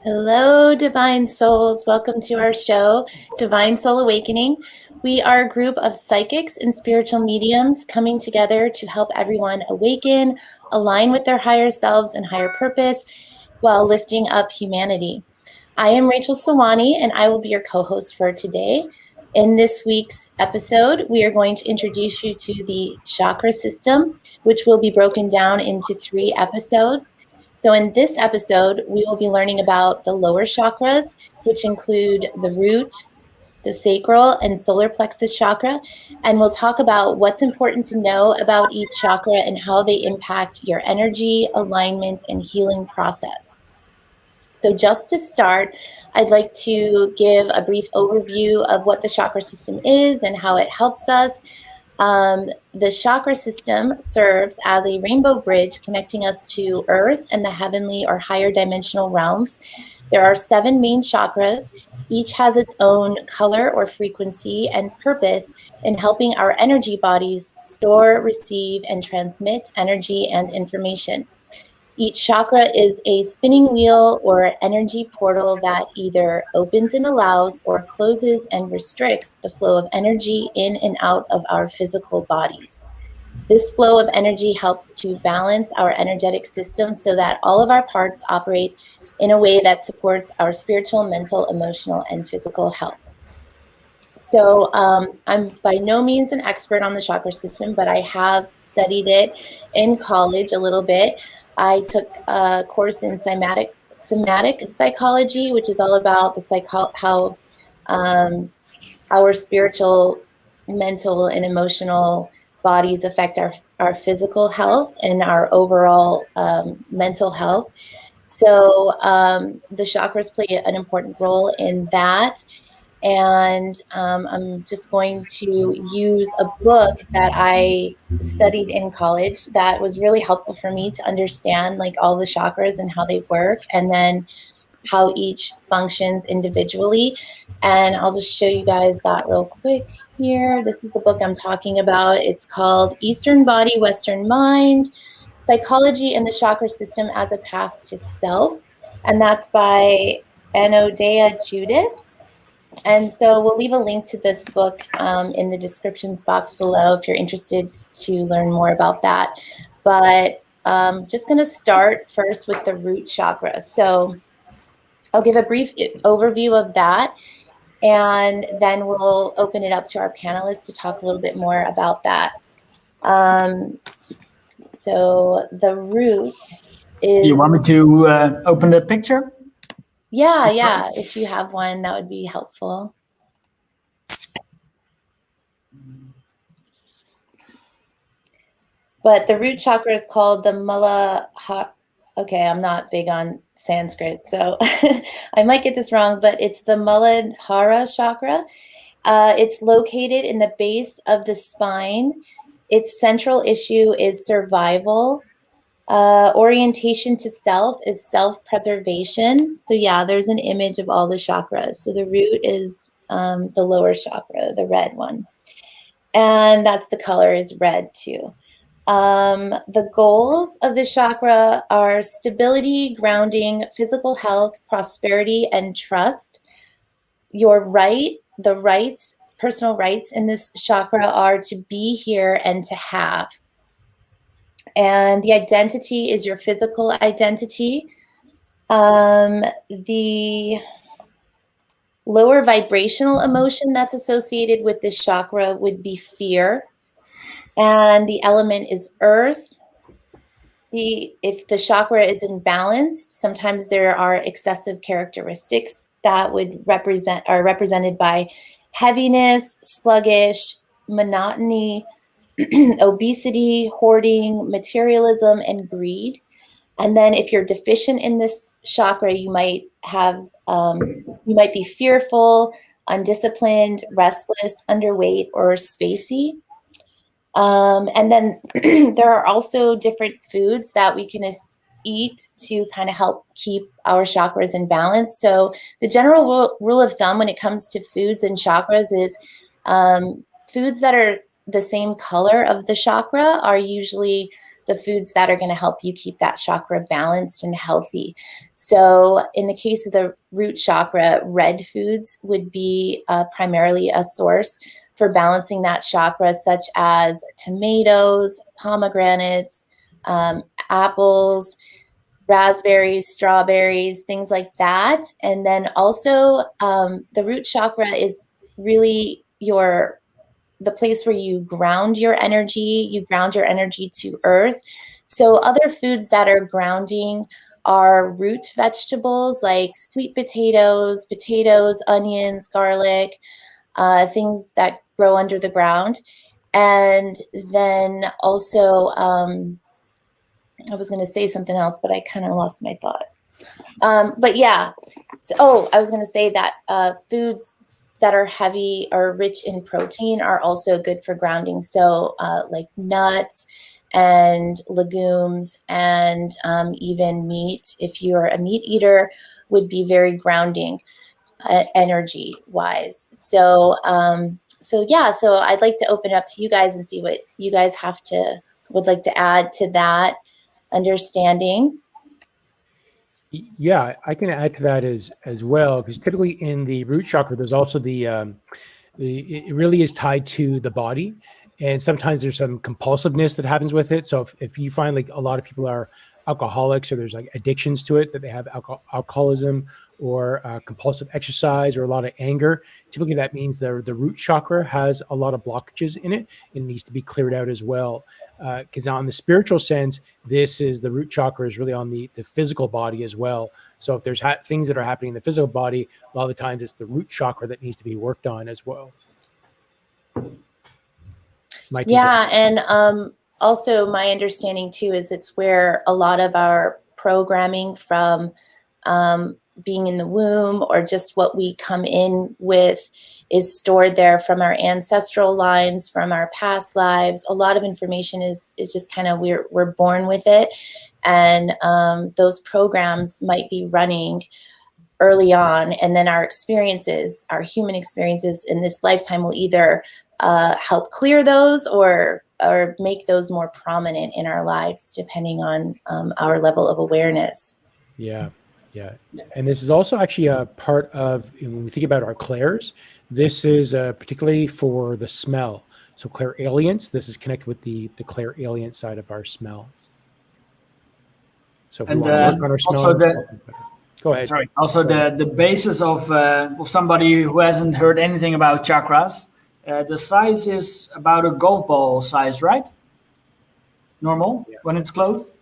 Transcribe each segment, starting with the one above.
Hello, Divine Souls. Welcome to our show, Divine Soul Awakening. We are a group of psychics and spiritual mediums coming together to help everyone awaken, align with their higher selves and higher purpose while lifting up humanity. I am Rachel Sahwany, and I will be your co-host for today. In this week's episode, we are going to introduce you to the chakra system, which will be broken down into 3 episodes. So in this episode, we will be learning about the lower chakras, which include the root, the sacral, and solar plexus chakra. And we'll talk about what's important to know about each chakra and how they impact your energy, alignment, and healing process. So just to start, I'd like to give a brief overview of what the chakra system is and how it helps us. The chakra system serves as a rainbow bridge connecting us to Earth and the heavenly or higher dimensional realms. There are 7 main chakras. Each has its own color or frequency and purpose in helping our energy bodies store, receive, and transmit energy and information. Each chakra is a spinning wheel or energy portal that either opens and allows or closes and restricts the flow of energy in and out of our physical bodies. This flow of energy helps to balance our energetic system so that all of our parts operate in a way that supports our spiritual, mental, emotional, and physical health. So I'm by no means an expert on the chakra system, but I have studied it in college a little bit. I took a course in somatic psychology, which is all about the how our spiritual, mental, and emotional bodies affect our physical health and our overall mental health. So the chakras play an important role in that. And I'm just going to use a book that I studied in college that was really helpful for me to understand like all the chakras and how they work, and then how each functions individually. And I'll just show you guys that real quick here. This is the book I'm talking about. It's called Eastern Body, Western Mind, Psychology and the Chakra System as a Path to Self. And that's by Anodea Judith. And so we'll leave a link to this book in the descriptions box below if you're interested to learn more about that. But just going to start first with the root chakra. So I'll give a brief overview of that, and then we'll open it up to our panelists to talk a little bit more about that. So the root is... You want me to open the picture? Yeah. If you have one, that would be helpful. But the root chakra is called the Muladhara. Okay, I'm not big on Sanskrit, so I might get this wrong, but it's the Muladhara chakra. It's located in the base of the spine. Its central issue is survival. Orientation to self is self-preservation. So yeah, there's an image of all the chakras. So the root is the lower chakra, the red one. And that's the color is red too. The goals of the chakra are stability, grounding, physical health, prosperity, and trust. Personal rights in this chakra are to be here and to have. And the identity is your physical identity. The lower vibrational emotion that's associated with this chakra would be fear. And the element is earth. If the chakra is imbalanced, sometimes there are excessive characteristics that are represented by heaviness, sluggish, monotony, obesity, hoarding, materialism, and greed. And then if you're deficient in this chakra, you might be fearful, undisciplined, restless, underweight, or spacey. And then there are also different foods that we can eat to kind of help keep our chakras in balance. So the general rule of thumb when it comes to foods and chakras is foods that are the same color of the chakra are usually the foods that are going to help you keep that chakra balanced and healthy. So in the case of the root chakra, red foods would be primarily a source for balancing that chakra, such as tomatoes, pomegranates, apples, raspberries, strawberries, things like that. And then also the root chakra is really the place where you ground your energy to earth. So other foods that are grounding are root vegetables like sweet potatoes, onions, garlic, things that grow under the ground. And then also, I was going to say something else, but I kind of lost my thought. But yeah, I was going to say that foods that are heavy or rich in protein are also good for grounding. So like nuts and legumes and even meat, if you're a meat eater, would be very grounding energy wise. So I'd like to open it up to you guys and see what you guys would like to add to that understanding. Yeah, I can add to that as well, because typically in the root chakra, there's also it really is tied to the body, and sometimes there's some compulsiveness that happens with it. So if you find like a lot of people are alcoholics, or there's like addictions to it, that they have alcoholism or compulsive exercise or a lot of anger, typically that means the root chakra has a lot of blockages in it and needs to be cleared out as well. Because on the spiritual sense, the root chakra is really on the physical body as well. So if there's things that are happening in the physical body, a lot of the times it's the root chakra that needs to be worked on as well. Yeah, and also my understanding too is it's where a lot of our programming from being in the womb, or just what we come in with, is stored there from our ancestral lines, from our past lives. A lot of information is just kind of, we're born with it, and those programs might be running early on, and then our human experiences in this lifetime will either help clear those or make those more prominent in our lives, depending on our level of awareness. Yeah. And this is also actually a part of, when we think about our clairs, this is particularly for the smell. So clairalience, this is connected with the clairalience side of our smell. So if we want to work on our smell, go ahead. Sorry. Also, the basis of somebody who hasn't heard anything about chakras, the size is about a golf ball size, right? Normal when it's closed,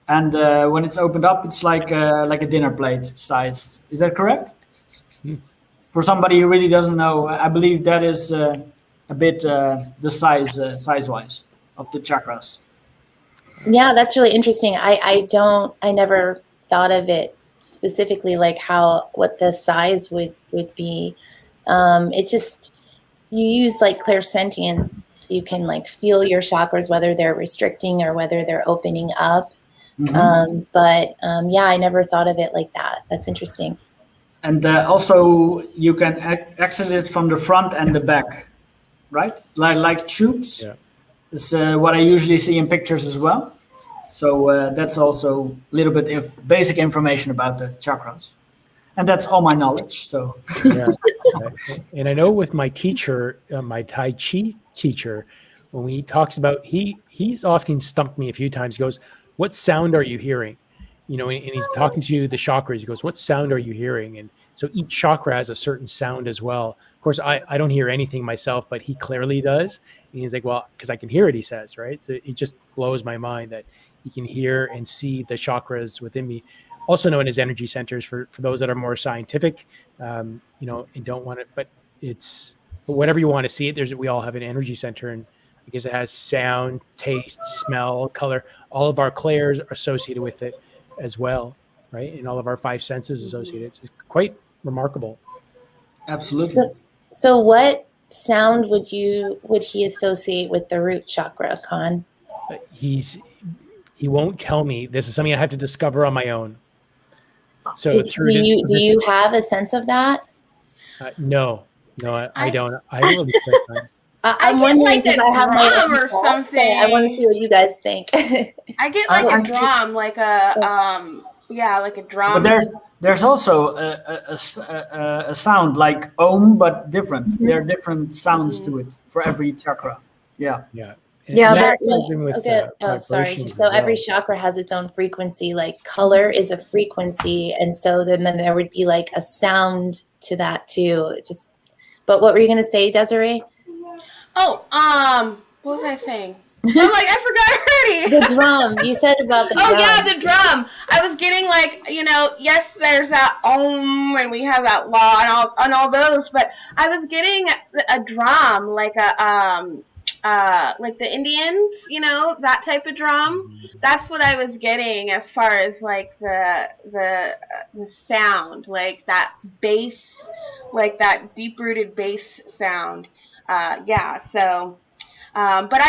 and when it's opened up, it's like a dinner plate size. Is that correct? For somebody who really doesn't know, I believe that is a bit the size-wise of the chakras. Yeah, that's really interesting. I never thought of it specifically, like what the size would be. It's just, you use like clairsentience, so you can like feel your chakras, whether they're restricting or whether they're opening up. Mm-hmm. Yeah, I never thought of it like that. That's interesting. And also you can exit it from the front and the back, right? Like tubes. Yeah. Is what I usually see in pictures as well. So that's also a little bit of basic information about the chakras. And that's all my knowledge. So, yeah. And I know with my teacher, my Tai Chi teacher, when he talks about, he's often stumped me a few times. He goes, "What sound are you hearing?" You know, and he's talking to the chakras. He goes, "What sound are you hearing?" And so each chakra has a certain sound as well. Of course, I don't hear anything myself, but he clearly does. And he's like, "Well, because I can hear it," he says, right? So it just blows my mind that he can hear and see the chakras within me, also known as energy centers for those that are more scientific, and don't want it, but it's whatever you want to see it. We all have an energy center, and I guess it has sound, taste, smell, color. All of our clairs are associated with it as well, right? And all of our five senses associated. It's quite remarkable. Absolutely. So what sound would he associate with the root chakra, Khan? He won't tell me. This is something I have to discover on my own. So do you have a sense of that? No, I don't. I will be I'm wondering because I have my drum or something. I want to see what you guys think. I get like a drum, like a like a drum. But there's also a sound like Om, but different. Mm-hmm. There are different sounds to it for every chakra. Yeah. Yeah. Sorry. So every chakra has its own frequency. Like color is a frequency, and so then there would be like a sound to that too. But what were you going to say, Desiree? Oh, what was I saying? I'm like, I forgot already. The drum. You said about the drum. Oh yeah, the drum. I was getting like, yes, there's that Om, and we have that La, and all those, but I was getting a drum, like like the Indians, that type of drum. That's what I was getting as far as like the sound, like that bass, like that deep-rooted bass sound. So, but I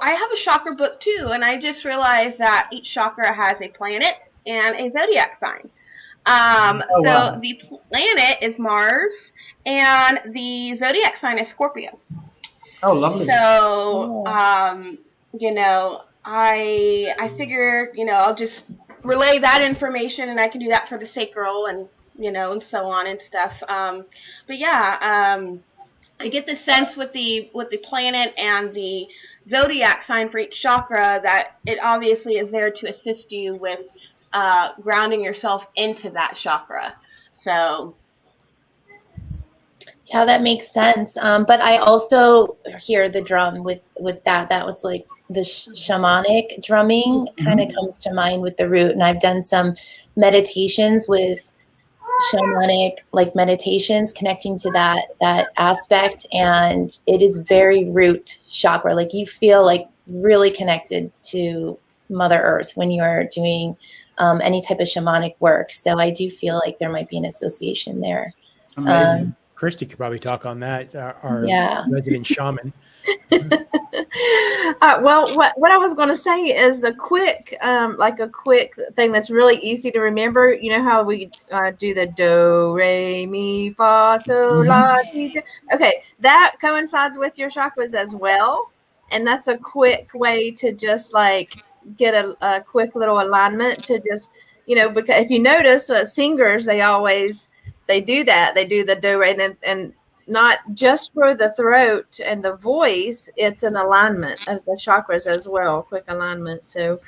have a chakra book too, and I just realized that each chakra has a planet and a zodiac sign. So the planet is Mars, and the zodiac sign is Scorpio. Oh, lovely. So, I figure, I'll just relay that information, and I can do that for the sacral and, and so on and stuff. But yeah, I get the sense with the planet and the zodiac sign for each chakra that it obviously is there to assist you with grounding yourself into that chakra. So. Yeah, that makes sense. But I also hear the drum with that. That was like the shamanic drumming kind of comes to mind with the root. And I've done some meditations with shamanic like meditations connecting to that aspect, and it is very root chakra. Like you feel like really connected to Mother Earth when you are doing any type of shamanic work. So I do feel like there might be an association there. Amazing. Kristie could probably talk on that. Our resident shaman. Well, what I was going to say is the quick, like a quick thing that's really easy to remember. You know how we do the do, re, mi, fa, so, la, ti, do. Okay, that coincides with your chakras as well. And that's a quick way to just like get a quick little alignment to just, because if you notice singers, they do that. They do the do, re, and not just for the throat and the voice, it's an alignment of the chakras as well, quick alignment. So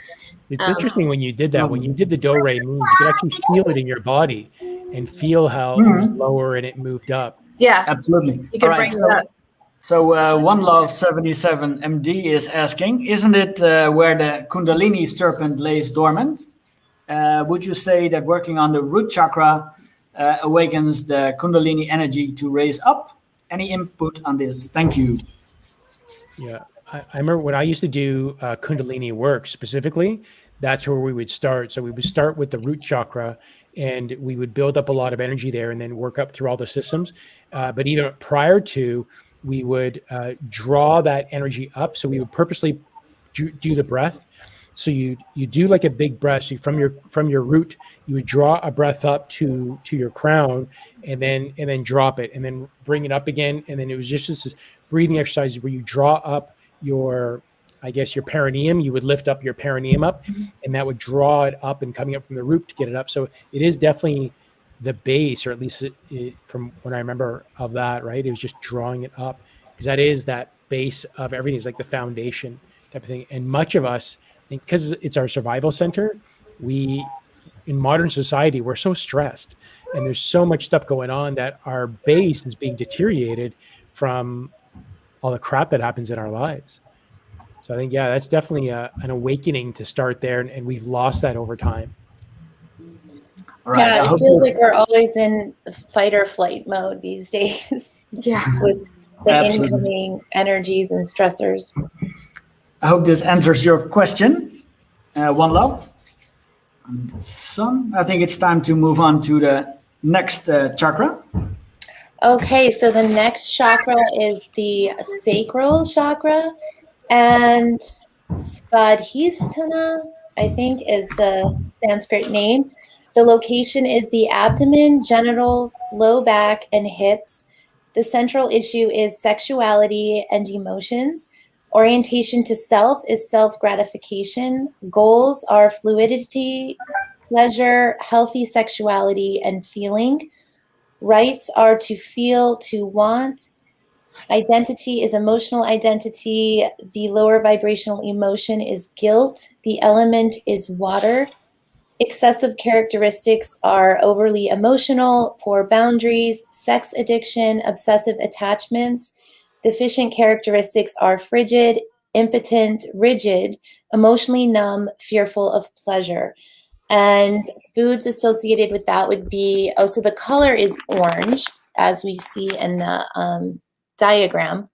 it's interesting when you did that, when you did the do, re, mi, you could actually feel it in your body and feel how it was lower and it moved up. Yeah, absolutely. You can bring it up. So One Love 77 MD is asking, isn't it where the Kundalini serpent lays dormant? Would you say that working on the root chakra awakens the Kundalini energy to raise up? Any input on this? Thank you. Yeah, I remember when I used to do Kundalini work specifically, that's where we would start. So we would start with the root chakra, and we would build up a lot of energy there and then work up through all the systems. But even prior to, we would draw that energy up. So we would purposely do the breath. So you do like a big breath. So from your root, you would draw a breath up to your crown, and then drop it, and then bring it up again. And then it was just this breathing exercise where you draw up your perineum. You would lift up your perineum up, and that would draw it up and coming up from the root to get it up. So it is definitely the base, or at least from what I remember of that, right? It was just drawing it up, because that is that base of everything. It's like the foundation type of thing. And much of us, because it's our survival center, in modern society, we're so stressed and there's so much stuff going on that our base is being deteriorated from all the crap that happens in our lives. So I think, that's definitely an awakening to start there. And we've lost that over time. Right. Yeah, it feels like we're always in fight or flight mode these days. Yeah. With the incoming energies and stressors. I hope this answers your question. One Love. And the sun. I think it's time to move on to the next chakra. Okay, so the next chakra is the sacral chakra, and Svadhisthana, I think, is the Sanskrit name. The location is the abdomen, genitals, low back, and hips. The central issue is sexuality and emotions. Orientation to self is self-gratification. Goals are fluidity, pleasure, healthy sexuality, and feeling. Rights are to feel, to want. Identity is emotional identity. The lower vibrational emotion is guilt. The element is water. Excessive characteristics are overly emotional, poor boundaries, sex addiction, obsessive attachments. Deficient characteristics are frigid, impotent, rigid, emotionally numb, fearful of pleasure. And foods associated with that would be, so the color is orange, as we see in the diagram.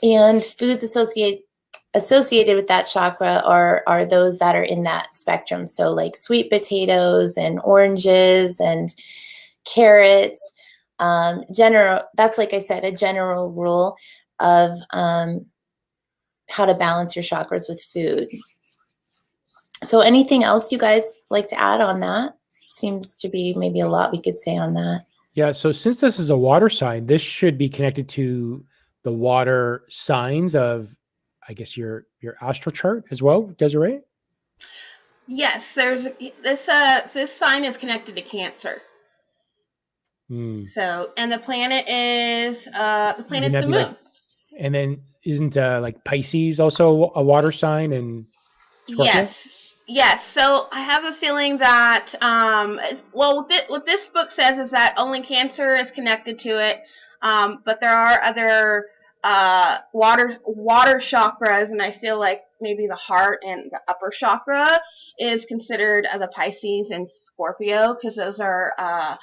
And foods associated with that chakra are those that are in that spectrum. So like sweet potatoes and oranges and carrots. That's, like I said, a general rule of how to balance your chakras with food. So anything else you guys like to add on that? Seems to be maybe a lot we could say on that. Yeah. So since this is a water sign, this should be connected to the water signs of, I guess, your astral chart as well, Desiree? Yes, there's this sign is connected to Cancer. So, and the planet is the moon. Like, and then isn't like Pisces also a water sign? And Scorpio? Yes. So I have a feeling that what this book says is that only Cancer is connected to it, but there are other water chakras, and I feel like maybe the heart and the upper chakra is considered the Pisces and Scorpio, because those are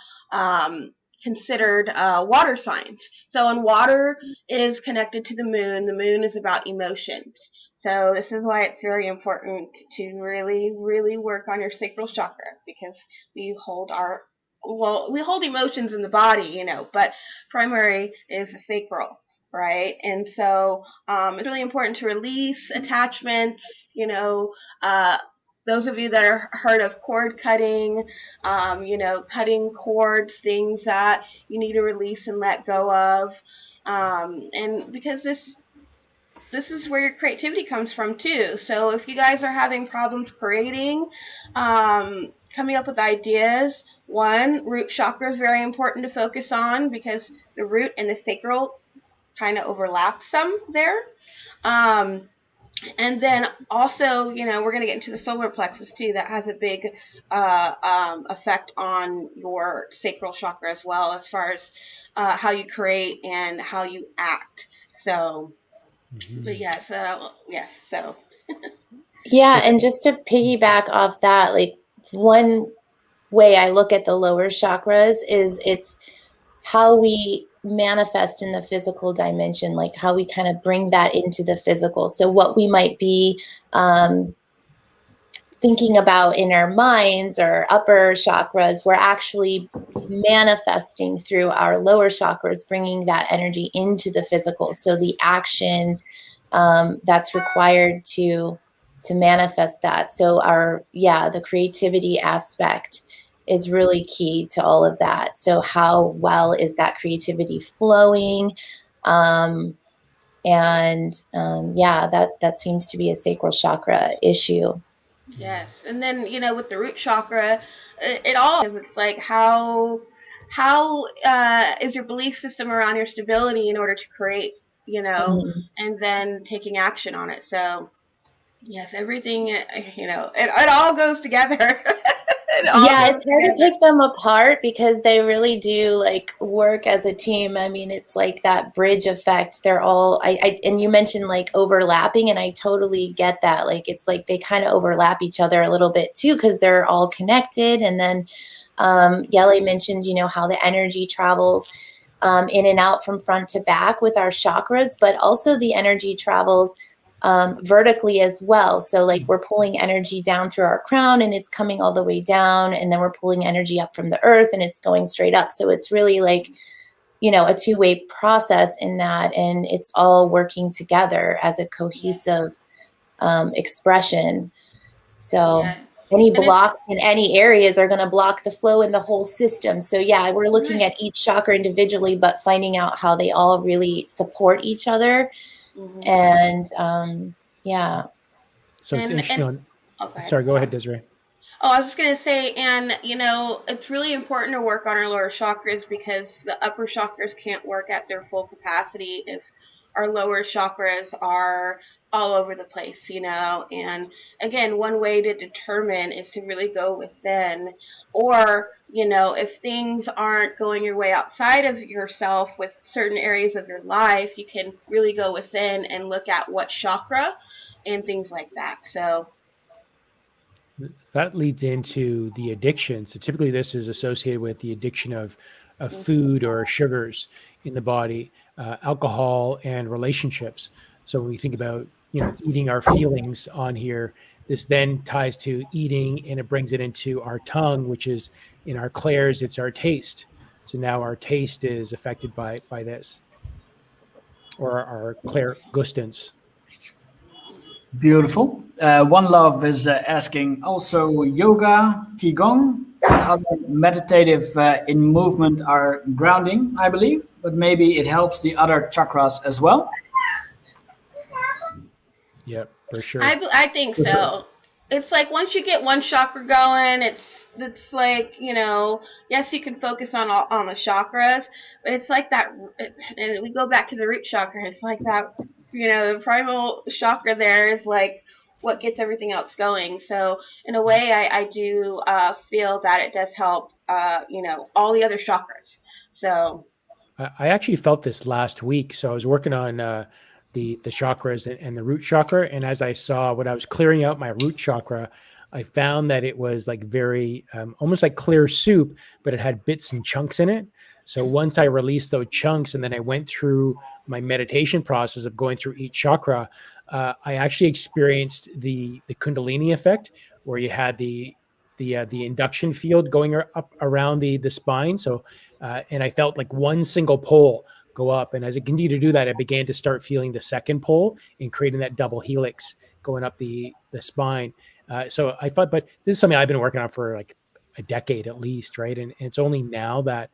considered water signs. So, and water is connected to the moon. The moon is about emotions. So this is why it's very important to really, really work on your sacral chakra, because we hold emotions in the body, but primary is the sacral, right? And so it's really important to release attachments, those of you that are heard of cord cutting, cutting cords, things that you need to release and let go of. And because this is where your creativity comes from too. So if you guys are having problems creating, coming up with ideas, root chakra is very important to focus on, because the root and the sacral kind of overlap some there. And then also, we're going to get into the solar plexus too. That has a big effect on your sacral chakra as well, as far as how you create and how you act. So, but yes, so. Yeah, and just to piggyback off that, like, one way I look at the lower chakras is it's how we manifest in the physical dimension, like how we kind of bring that into the physical. So what we might be thinking about in our minds or upper chakras, we're actually manifesting through our lower chakras, bringing that energy into the physical. So the action that's required to manifest that. So the creativity aspect is really key to all of that. So how well is that creativity flowing? That seems to be a sacral chakra issue. Yes, and then with the root chakra, it all is. It's like how is your belief system around your stability in order to create, and then taking action on it. So yes, everything, it all goes together. It's hard to pick them apart, because they really do like work as a team. I mean, it's like that bridge effect. They're all, and you mentioned like overlapping, and I totally get that. Like, it's like they kind of overlap each other a little bit too, because they're all connected. And then Yele mentioned, how the energy travels in and out from front to back with our chakras, but also the energy travels vertically as well. So like we're pulling energy down through our crown, and it's coming all the way down, and then we're pulling energy up from the earth, and it's going straight up. So it's really like, a two-way process in that, and it's all working together as a cohesive expression. So any blocks in any areas are going to block the flow in the whole system. So yeah, we're looking at each chakra individually, but finding out how they all really support each other. And yeah. So it's interesting. Sorry, go ahead, Desiree. Oh, I was just going to say, and, it's really important to work on our lower chakras because the upper chakras can't work at their full capacity if our lower chakras are all over the place, and again, one way to determine is to really go within, or, if things aren't going your way outside of yourself with certain areas of your life, you can really go within and look at what chakra and things like that. So that leads into the addiction. So typically this is associated with the addiction of food or sugars in the body, alcohol, and relationships. So when we think about, eating our feelings on here, this then ties to eating, and it brings it into our tongue, which is in our clairs, it's our taste. So now our taste is affected by this, or our clair gustance. Beautiful. One Love is asking also yoga, qigong, and other meditative in movement are grounding, I believe, but maybe it helps the other chakras as well. Yep, for sure. I think so. It's like once you get one chakra going, it's like, yes, you can focus on the chakras, but it's like that, and we go back to the root chakra. It's like that, the primal chakra there is like what gets everything else going. So in a way, I do feel that it does help, all the other chakras. So I actually felt this last week. So I was working on the chakras and the root chakra. And as I saw when I was clearing out my root chakra, I found that it was like very, almost like clear soup, but it had bits and chunks in it. So once I released those chunks and then I went through my meditation process of going through each chakra, I actually experienced the Kundalini effect, where you had the induction field going up around the spine. So, and I felt like one single pole go up. And as I continued to do that, I began to start feeling the second pole and creating that double helix going up the spine. So I thought, but this is something I've been working on for like a decade at least, right? And it's only now that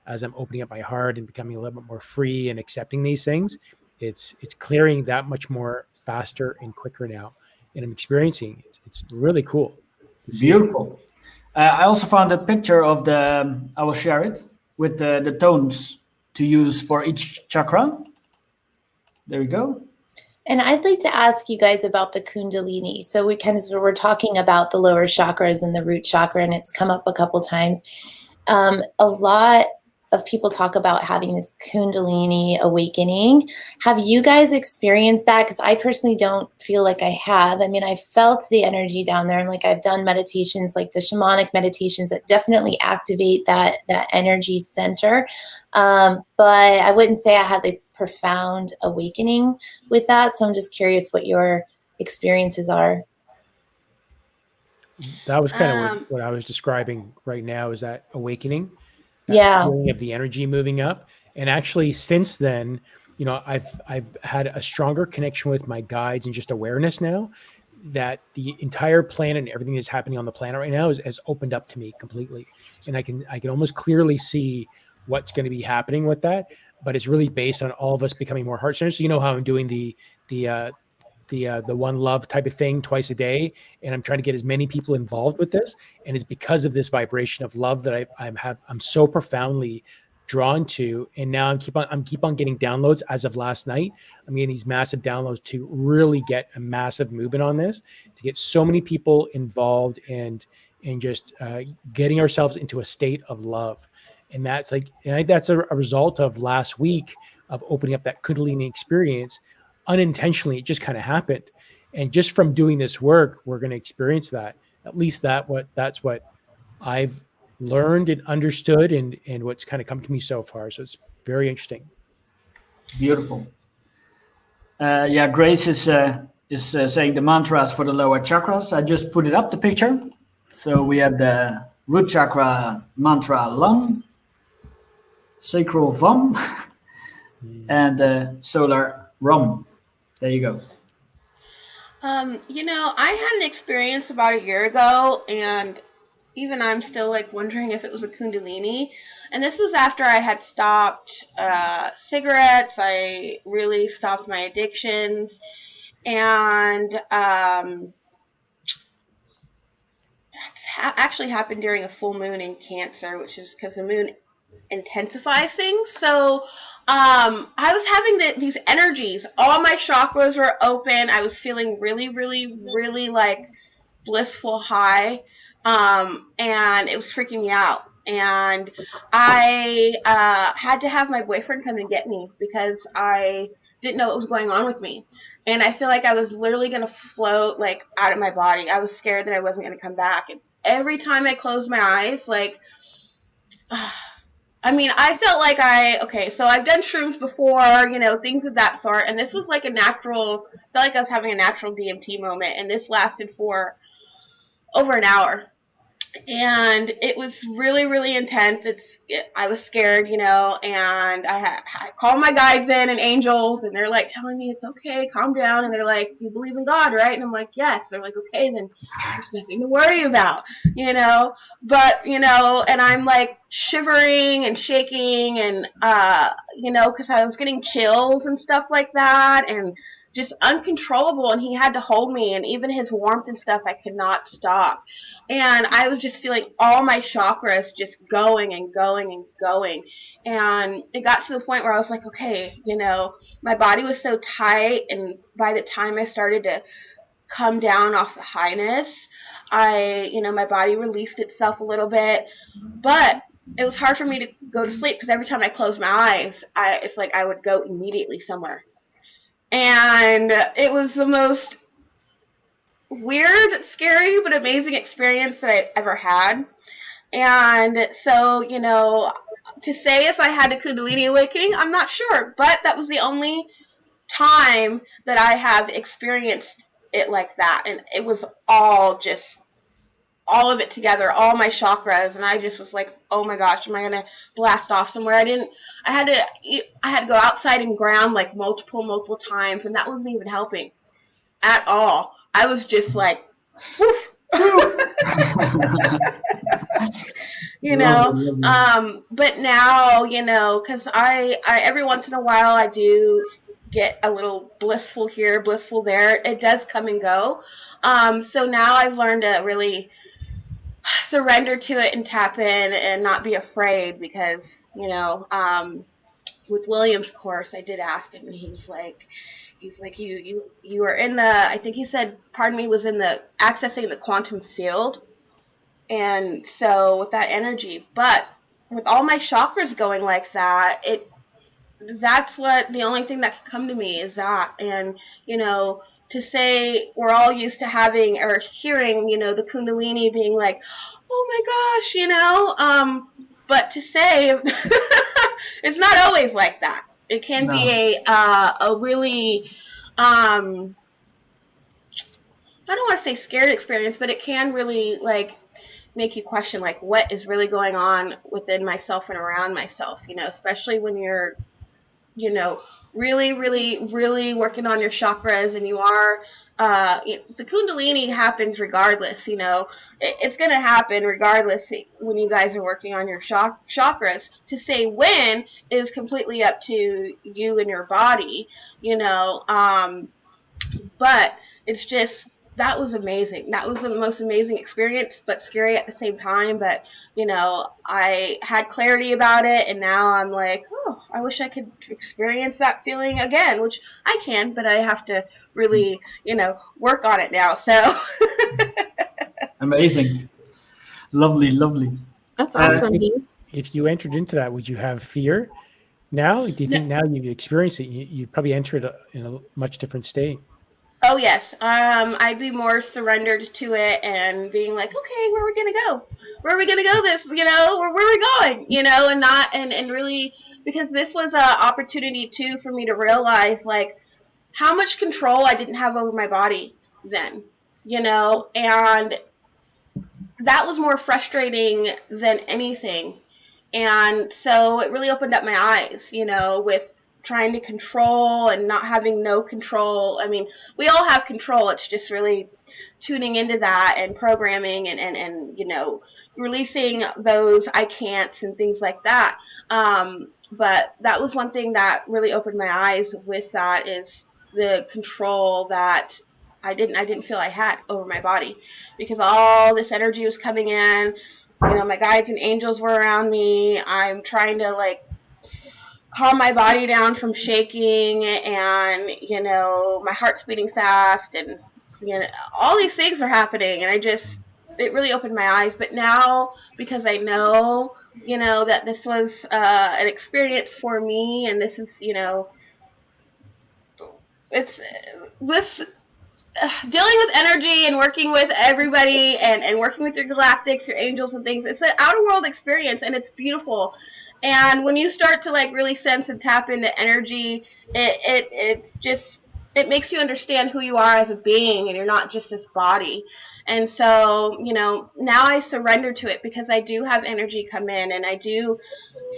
as I'm opening up my heart and becoming a little bit more free and accepting these things, it's clearing that much more faster and quicker now. And I'm experiencing it. It's really cool. Beautiful. I also found a picture of I will share it with the tones to use for each chakra. There we go. And I'd like to ask you guys about the Kundalini. So we're talking about the lower chakras and the root chakra, and it's come up a couple times. A lot of people talk about having this Kundalini awakening. Have you guys experienced that? Because I personally don't feel like I have. I mean, I felt the energy down there, and like I've done meditations, like the shamanic meditations that definitely activate that energy center. But I wouldn't say I had this profound awakening with that. So I'm just curious what your experiences are. That was kind of what I was describing right now, is that awakening. Feeling of the energy moving up. And actually since then, I've had a stronger connection with my guides and just awareness now that the entire planet and everything that's happening on the planet right now has opened up to me completely. And I can almost clearly see what's going to be happening with that, but it's really based on all of us becoming more heart-centered. So you know how I'm doing the One Love type of thing twice a day, and I'm trying to get as many people involved with this. And it's because of this vibration of love that I'm so profoundly drawn to. And now I'm keep on getting downloads. As of last night, I'm getting these massive downloads to really get a massive movement on this, to get so many people involved and just getting ourselves into a state of love. And that's I think that's a result of last week of opening up that Kundalini experience. Unintentionally, it just kind of happened. And just from doing this work, we're going to experience that. At least that's what I've learned and understood and what's kind of come to me so far. So it's very interesting. Beautiful. Grace is saying the mantras for the lower chakras. I just put it up, the picture. So we have the root chakra mantra Lam, sacral Vam, and solar Ram. There you go. I had an experience about a year ago, and even I'm still like wondering if it was a Kundalini. And this was after I had stopped cigarettes. I really stopped my addictions, and actually happened during a full moon in Cancer, which is because the moon intensifies things. So I was having these energies. All my chakras were open. I was feeling really, really, really like blissful high, and it was freaking me out. And I had to have my boyfriend come and get me because I didn't know what was going on with me. And I feel like I was literally going to float like out of my body. I was scared that I wasn't going to come back. And every time I closed my eyes, like, I felt like so I've done shrooms before, things of that sort. And this was like I felt like I was having a natural DMT moment. And this lasted for over an hour. And it was really, really intense. I was scared, and I called my guides in and angels, and they're like telling me it's okay, calm down. And they're like, "You believe in God, right?" And I'm like, "Yes." They're like, "Okay, then there's nothing to worry about, But, and I'm like shivering and shaking and, because I was getting chills and stuff like that, and just uncontrollable, and he had to hold me, and even his warmth and stuff, I could not stop. And I was just feeling all my chakras just going and going and going. And it got to the point where I was like, okay, my body was so tight, and by the time I started to come down off the highness, my body released itself a little bit, but it was hard for me to go to sleep because every time I closed my eyes, it's like I would go immediately somewhere. And it was the most weird, scary, but amazing experience that I've ever had. And so, to say if I had a Kundalini awakening, I'm not sure. But that was the only time that I have experienced it like that. And it was all of it together, all my chakras, and I just was like, oh my gosh, am I gonna blast off somewhere? I had to go outside and ground like multiple times, and that wasn't even helping at all. I was just like, woof. But now, because I every once in a while I do get a little blissful here, blissful there. It does come and go. So now I've learned to really surrender to it and tap in and not be afraid, because with William's course, I did ask him, and he's like you were in the, I think he said, pardon me, was in the accessing the quantum field. And so with that energy, but with all my chakras going like that, that's what the only thing that can come to me is that. And to say we're all used to having or hearing, the Kundalini being like, oh my gosh, but to say it's not always like that. It can be a really, I don't want to say scared experience, but it can really like make you question like what is really going on within myself and around myself, especially when you're, really, really, really working on your chakras, and you are, the Kundalini happens regardless, it's going to happen regardless when you guys are working on your chakras. To say when is completely up to you and your body, but it's just, that was amazing. That was the most amazing experience, but scary at the same time. But, I had clarity about it, and now I'm like, oh, I wish I could experience that feeling again, which I can, but I have to really, work on it now. So. Amazing. Lovely. That's awesome. If you entered into that, would you have fear now? Do you think now you've experienced it, you probably entered in a much different state? Oh, yes. I'd be more surrendered to it and being like, okay, where are we going to go? Where are we going to go this, where are we going? And not, and really, because this was an opportunity too for me to realize like how much control I didn't have over my body then, and that was more frustrating than anything. And so it really opened up my eyes, with trying to control and not having no control. I mean, we all have control. It's just really tuning into that and programming and you know, releasing those I can'ts and things like that. But that was one thing that really opened my eyes with that, is the control that I didn't feel I had over my body, because all this energy was coming in. You know, my guides and angels were around me. I'm trying to like calm my body down from shaking, and you know, my heart's beating fast, and you know, all these things are happening, and it really opened my eyes. But now, because I know, you know, that this was an experience for me, and this is, you know, it's this dealing with energy and working with everybody and working with your galactics, your angels and things. It's an outer world experience, and it's beautiful. And when you start to like really sense and tap into energy, it's just, it makes you understand who you are as a being, and you're not just this body. And so, you know, now I surrender to it, because I do have energy come in, and I do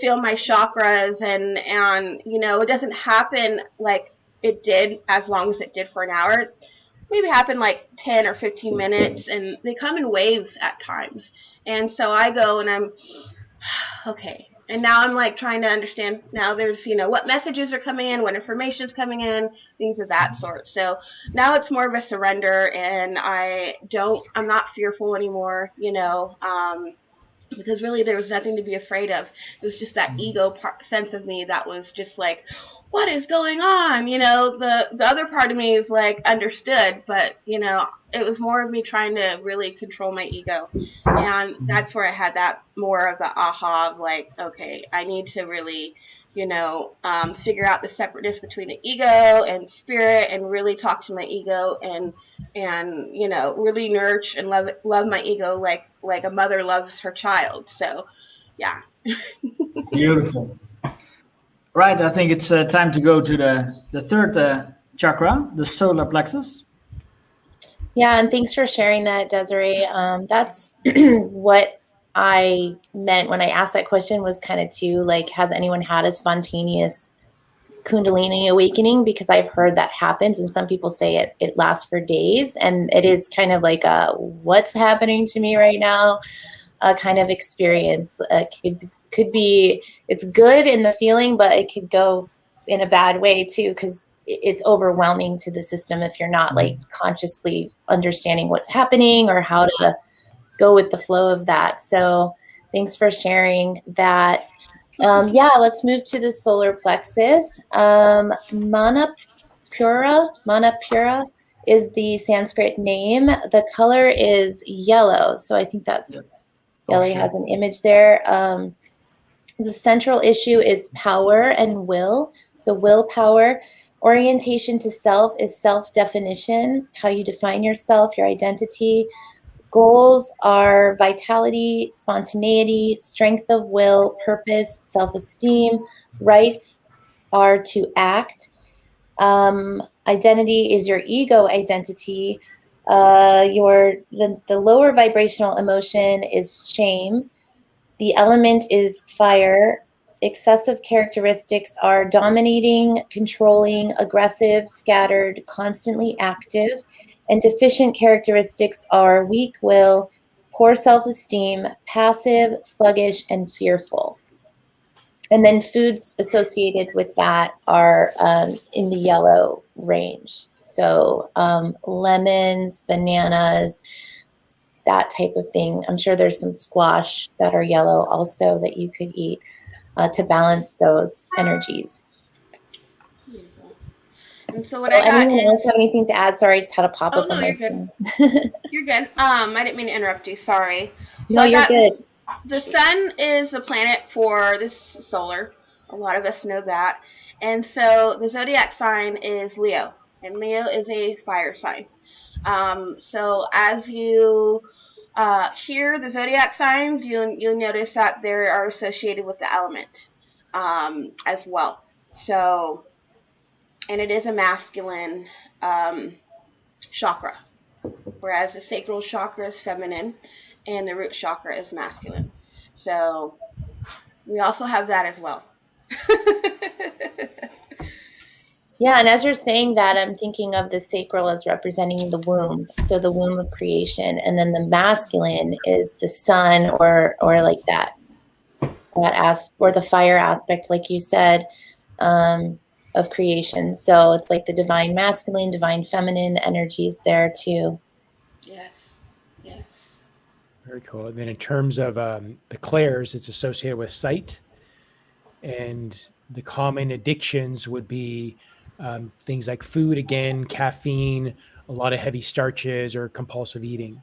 feel my chakras, and you know, it doesn't happen like it did as long as it did for an hour. Maybe happen like 10 or 15 minutes, and they come in waves at times. And so I go and I'm okay. And now I'm like trying to understand, now there's, you know, what messages are coming in, what information is coming in, things of that sort. So now it's more of a surrender, and I'm not fearful anymore, you know, because really there was nothing to be afraid of. It was just that ego sense of me that was just like, what is going on? You know, the other part of me is like understood, but you know, it was more of me trying to really control my ego. And that's where I had that more of the aha of like, okay, I need to really, you know, figure out the separateness between the ego and spirit, and really talk to my ego, and you know, really nurture and love my ego like a mother loves her child. So yeah. Beautiful. Right, I think it's time to go to the third chakra, the solar plexus. Yeah, and thanks for sharing that, Desiree. That's what I meant when I asked that question, was kind of too like, has anyone had a spontaneous Kundalini awakening? Because I've heard that happens, and some people say it lasts for days, and it is kind of like a what's happening to me right now kind of experience. Could be, it's good in the feeling, but it could go in a bad way too, because it's overwhelming to the system if you're not like consciously understanding what's happening or how to go with the flow of that. So thanks for sharing that. Yeah, let's move to the solar plexus. Manapura is the Sanskrit name. The color is yellow. So I think that's, Yelly has an image there. The central issue is power and will. So willpower. Orientation to self is self-definition, how you define yourself, your identity. Goals are vitality, spontaneity, strength of will, purpose, self-esteem. Rights are to act. Identity is your ego identity. The lower vibrational emotion is shame. The element is fire. Excessive characteristics are dominating, controlling, aggressive, scattered, constantly active. And deficient characteristics are weak will, poor self-esteem, passive, sluggish, and fearful. And then foods associated with that are in the yellow range. So lemons, bananas, that type of thing. I'm sure there's some squash that are yellow also that you could eat to balance those energies. And so what I got anyone else have anything to add? Sorry, I just had a pop up on my screen. You're good. I didn't mean to interrupt you. Sorry. No, you're good. The sun is the planet for this solar. A lot of us know that. And so the zodiac sign is Leo, and Leo is a fire sign. So as you hear the zodiac signs, you'll notice that they are associated with the element as well. So, and it is a masculine chakra, whereas the sacral chakra is feminine and the root chakra is masculine. So we also have that as well. Yeah, and as you're saying that, I'm thinking of the sacral as representing the womb, so the womb of creation, and then the masculine is the sun, or like that or the fire aspect, like you said, of creation. So it's like the divine masculine, divine feminine energies there too. Yes. Yes. Very cool. And then in terms of the clairs, it's associated with sight, and the common addictions would be things like food, again, caffeine, a lot of heavy starches, or compulsive eating.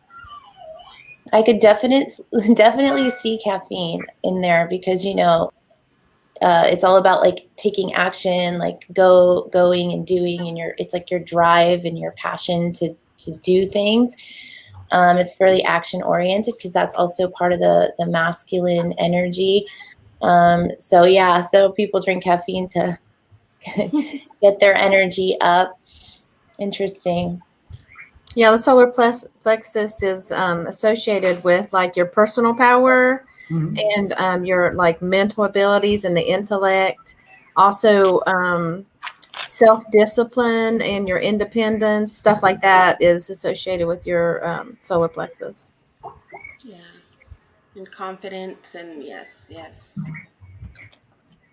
I could definitely see caffeine in there, because it's all about like taking action, like going and doing, and it's like your drive and your passion to do things. It's fairly action oriented, because that's also part of the masculine energy. So people drink caffeine to get their energy up. Interesting. Yeah, the solar plexus is associated with like your personal power and your like mental abilities and the intellect. Also, self-discipline and your independence, stuff like that is associated with your solar plexus. Yeah. And confidence, and yes.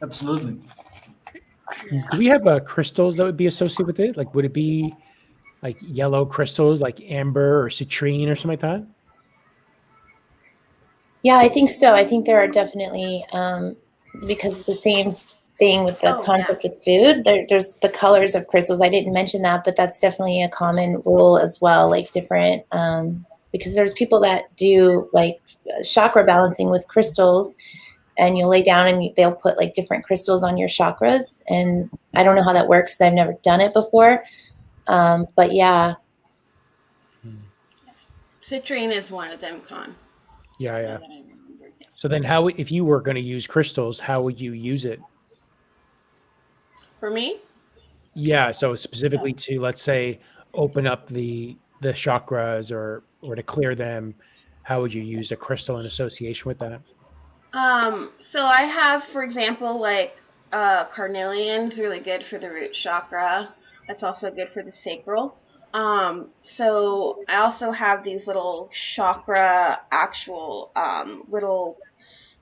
Absolutely. Yeah. Do we have crystals that would be associated with it? Like, would it be like yellow crystals, like amber or citrine or something like that? Yeah, I think so. I think there are definitely, because the same thing with the concept with food, there's the colors of crystals. I didn't mention that, but that's definitely a common rule as well, like different, because there's people that do like chakra balancing with crystals, and you'll lay down and they'll put like different crystals on your chakras. And I don't know how that works, 'cause I've never done it before. But yeah. Citrine is one of them, Con. Yeah. So then if you were going to use crystals, how would you use it? For me? Yeah. So specifically to, let's say, open up the chakras or to clear them, how would you use a crystal in association with that? So I have, for example, like carnelian's really good for the root chakra. That's also good for the sacral. So I also have these little chakra actual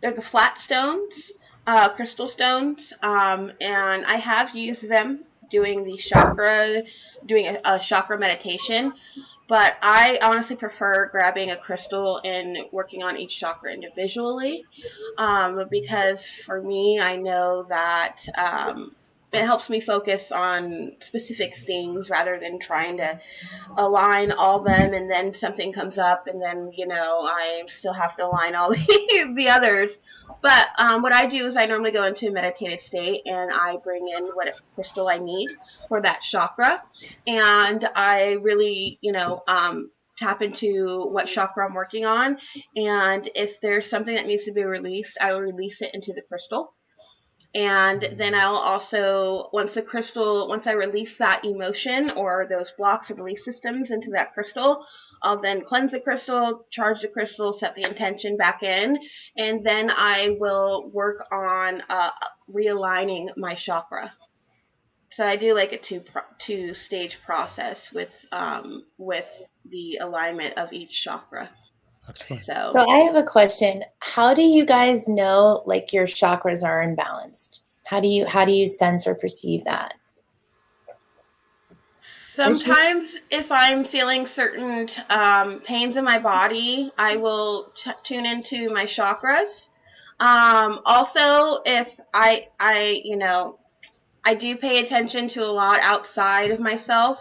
they're the flat stones, crystal stones, and I have used them doing a chakra meditation. But I honestly prefer grabbing a crystal and working on each chakra individually, because for me, I know that it helps me focus on specific things rather than trying to align all them, and then something comes up, and then I still have to align all the others. But what I do is I normally go into a meditative state, and I bring in what crystal I need for that chakra, and I really tap into what chakra I'm working on, and if there's something that needs to be released, I will release it into the crystal. And then I'll also, once I release that emotion or those blocks or belief systems into that crystal, I'll then cleanse the crystal, charge the crystal, set the intention back in, and then I will work on realigning my chakra. So I do like a two-stage process with the alignment of each chakra. So I have a question. How do you guys know like your chakras are imbalanced? How do you sense or perceive that? Sometimes if I'm feeling certain pains in my body, I will tune into my chakras. Also, if I do pay attention to a lot outside of myself.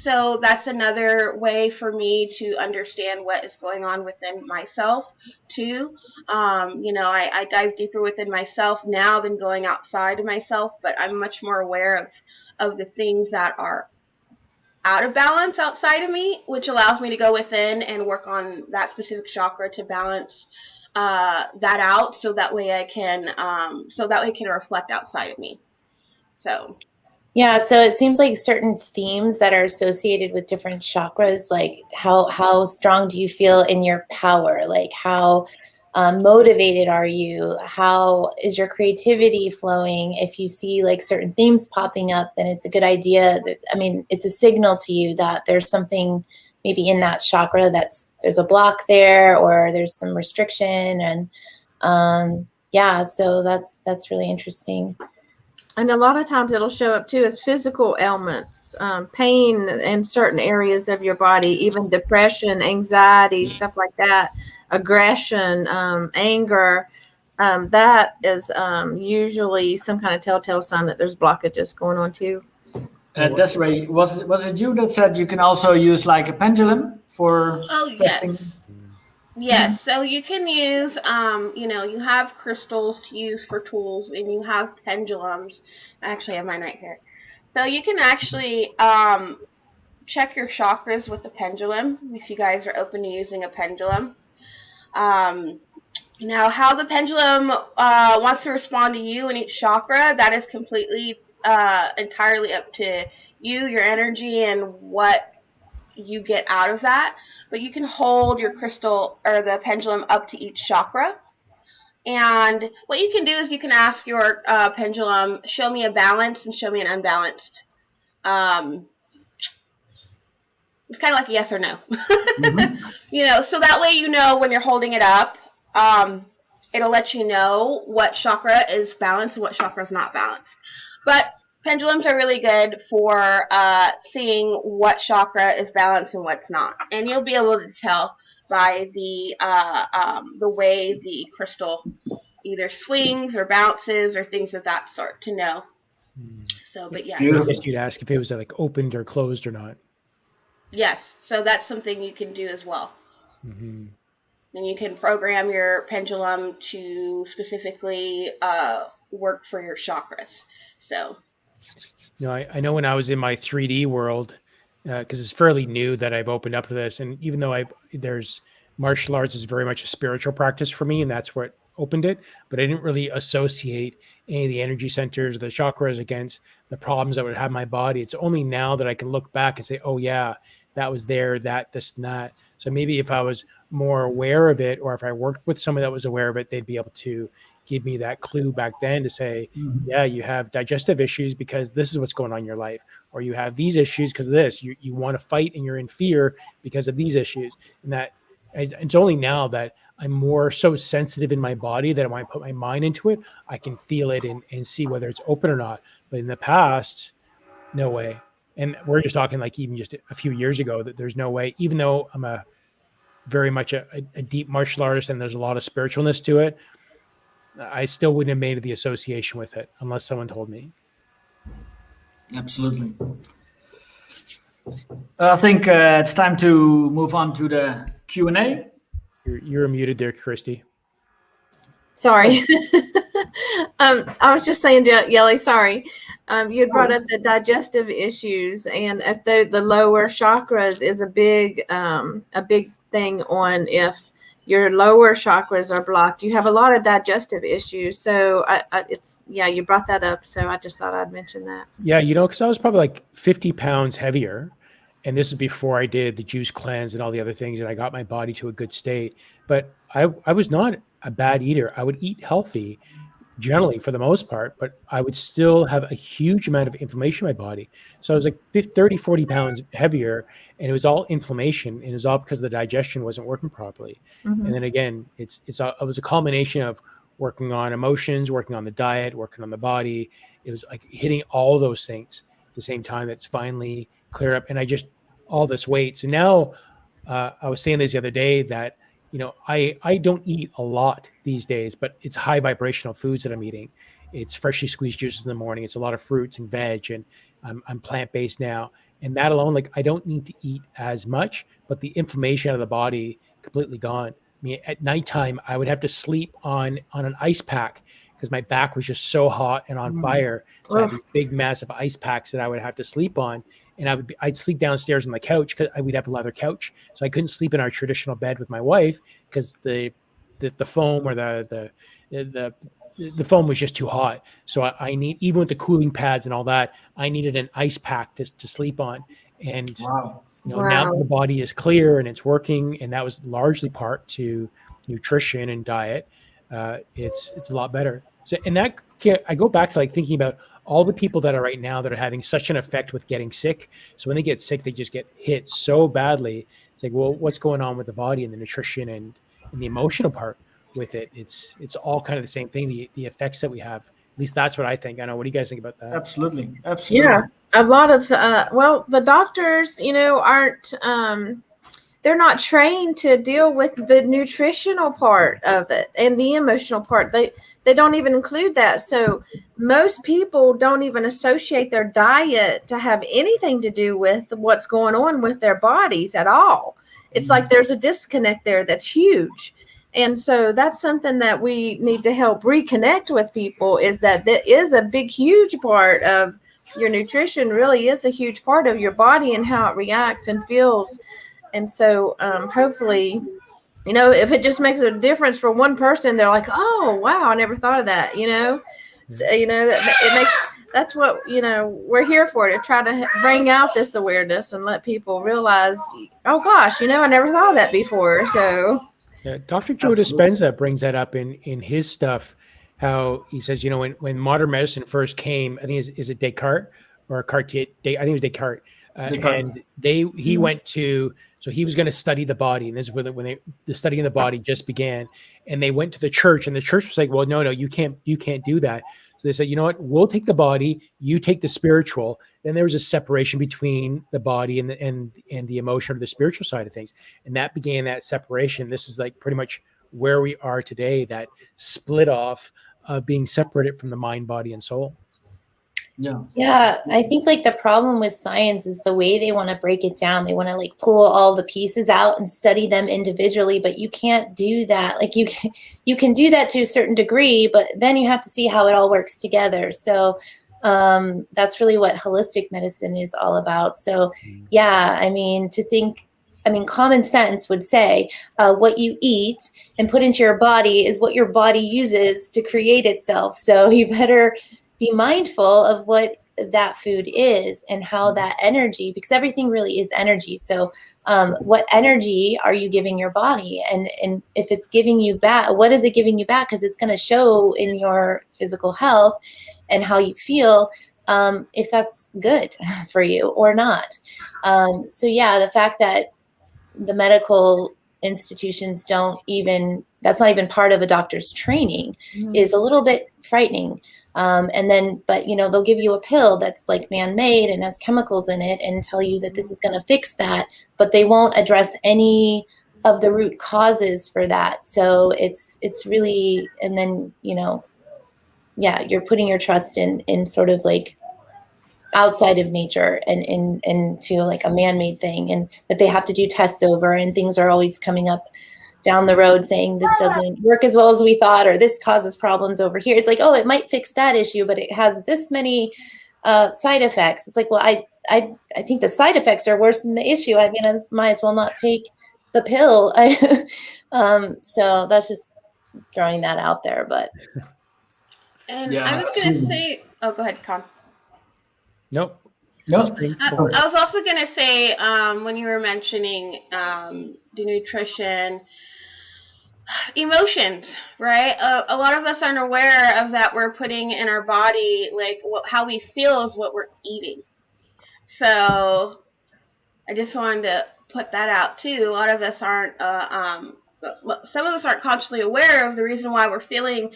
So that's another way for me to understand what is going on within myself too. I dive deeper within myself now than going outside of myself, but I'm much more aware of the things that are out of balance outside of me, which allows me to go within and work on that specific chakra to balance that out, so that way I can reflect outside of me. So. Yeah, so it seems like certain themes that are associated with different chakras, like how strong do you feel in your power? Like how motivated are you? How is your creativity flowing? If you see like certain themes popping up, then it's a good idea that, I mean, it's a signal to you that there's something maybe in that chakra there's a block there, or there's some restriction. And yeah, so that's really interesting. And a lot of times it'll show up too as physical ailments, pain in certain areas of your body, even depression, anxiety, stuff like that, aggression, anger. That is usually some kind of telltale sign that there's blockages going on too. Desiree, was it you that said you can also use like a pendulum for testing? Yes, so you can use, you have crystals to use for tools, and you have pendulums. I actually have mine right here. So you can actually check your chakras with the pendulum, if you guys are open to using a pendulum. Now, how the pendulum wants to respond to you in each chakra, that is completely, entirely up to you, your energy, and what you get out of that. But you can hold your crystal or the pendulum up to each chakra. And what you can do is you can ask your pendulum, show me a balanced and show me an unbalanced. It's kind of like a yes or no. Mm-hmm. So that way when you're holding it up, it'll let you know what chakra is balanced and what chakra is not balanced. But pendulums are really good for seeing what chakra is balanced and what's not, and you'll be able to tell by the way the crystal either swings or bounces or things of that sort to know. So, but yeah, I guess you'd ask if it was like opened or closed or not. Yes, so that's something you can do as well. Mm-hmm. And you can program your pendulum to specifically work for your chakras. So. I know when I was in my 3D world, because it's fairly new that I've opened up to this, and even though there's martial arts is very much a spiritual practice for me, and that's what opened it, but I didn't really associate any of the energy centers or the chakras against the problems that would have my body. It's only now that I can look back and say, oh yeah, that was there, this and that. So maybe if I was more aware of it, or if I worked with someone that was aware of it, they'd be able to give me that clue back then to say, yeah, you have digestive issues because this is what's going on in your life, or you have these issues because of this. You want to fight and you're in fear because of these issues. And that it's only now that I'm more so sensitive in my body that when I put my mind into it, I can feel it and see whether it's open or not. But in the past, no way. And we're just talking like even just a few years ago that there's no way, even though I'm very much a deep martial artist and there's a lot of spiritualness to it, I still wouldn't have made the association with it unless someone told me. Absolutely. I think it's time to move on to the Q&A. You're muted there, Kristie. Sorry. I was just saying, Yelly, sorry. You had brought up the digestive issues, and at the lower chakras is a big thing on if your lower chakras are blocked. You have a lot of digestive issues. So you brought that up. So I just thought I'd mention that. Yeah, because I was probably like 50 pounds heavier. And this is before I did the juice cleanse and all the other things, and I got my body to a good state. But I was not a bad eater. I would eat healthy generally for the most part, but I would still have a huge amount of inflammation in my body. So I was like 30, 40 pounds heavier, and it was all inflammation, and it was all because the digestion wasn't working properly. Mm-hmm. And then again, it was a culmination of working on emotions, working on the diet, working on the body. It was like hitting all those things at the same time. That's finally clear up, and I just all this weight. So now I was saying this the other day that I don't eat a lot these days, but it's high vibrational foods that I'm eating. It's freshly squeezed juices in the morning. It's a lot of fruits and veg, and I'm plant-based now. And that alone, like I don't need to eat as much, but the inflammation out of the body completely gone. I mean, at nighttime, I would have to sleep on an ice pack because my back was just so hot and on fire. So I had these big, massive ice packs that I would have to sleep on. And I'd sleep downstairs on the couch because we'd have a leather couch. So I couldn't sleep in our traditional bed with my wife because the foam or the foam was just too hot. So I need, even with the cooling pads and all that, I needed an ice pack to sleep on. And Now that the body is clear and it's working, and that was largely part to nutrition and diet, it's a lot better. So, and that I go back to like thinking about all the people that are right now that are having such an effect with getting sick. So when they get sick, they just get hit so badly. It's like, well, what's going on with the body and the nutrition and the emotional part with it? It's all kind of the same thing. The effects that we have. At least that's what I think. I know. What do you guys think about that? Absolutely. Yeah, a lot of the doctors, aren't they're not trained to deal with the nutritional part of it and the emotional part. They don't even include that. So most people don't even associate their diet to have anything to do with what's going on with their bodies at all. It's like there's a disconnect there that's huge. And so that's something that we need to help reconnect with people, is that is a big, huge part of your nutrition, really is a huge part of your body and how it reacts and feels. And so hopefully, if it just makes a difference for one person, they're like, oh, wow, I never thought of that, So, it makes, that's what, we're here for, to try to bring out this awareness and let people realize, oh, gosh, I never thought of that before. So. Yeah, Dr. Joe Dispenza brings that up in his stuff, how he says, when modern medicine first came, I think is it Descartes or Cartier? I think it was Descartes. And he went to, so he was going to study the body, and this is when the studying the body just began, and they went to the church, and the church was like, well, no, you can't do that. So they said, you know what, we'll take the body, you take the spiritual. Then there was a separation between the body and the emotion or the spiritual side of things, and that began that separation. This is like pretty much where we are today, that split off of being separated from the mind, body, and soul. Yeah, I think like the problem with science is the way they want to break it down. They want to like pull all the pieces out and study them individually, but you can't do that. Like you can do that to a certain degree, but then you have to see how it all works together. So that's really what holistic medicine is all about. So yeah, common sense would say what you eat and put into your body is what your body uses to create itself. So you better be mindful of what that food is and how that energy, because everything really is energy. So what energy are you giving your body? And if it's giving you back, what is it giving you back? Because it's going to show in your physical health and how you feel, if that's good for you or not. So yeah, the fact that the medical institutions that's not even part of a doctor's training is a little bit frightening. But they'll give you a pill that's like man-made and has chemicals in it and tell you that this is going to fix that, but they won't address any of the root causes for that. So it's really, and then, you're putting your trust in sort of like outside of nature and into like a man-made thing, and that they have to do tests over, and things are always coming up down the road saying this doesn't work as well as we thought, or this causes problems over here. It's like, oh, it might fix that issue, but it has this many side effects. It's like, well, I think the side effects are worse than the issue. I might as well not take the pill. So that's just throwing that out there. But and I was going to say, oh, go ahead, Con. Nope. I was also going to say, when you were mentioning the nutrition, emotions, right? A lot of us aren't aware of that. We're putting in our body, like how we feel is what we're eating. So I just wanted to put that out too. A lot of us aren't, some of us aren't consciously aware of the reason why we're feeling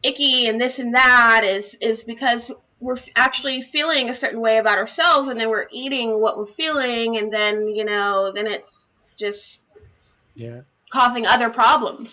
icky and this and that is because we're actually feeling a certain way about ourselves, and then we're eating what we're feeling, and then, then it's just causing other problems,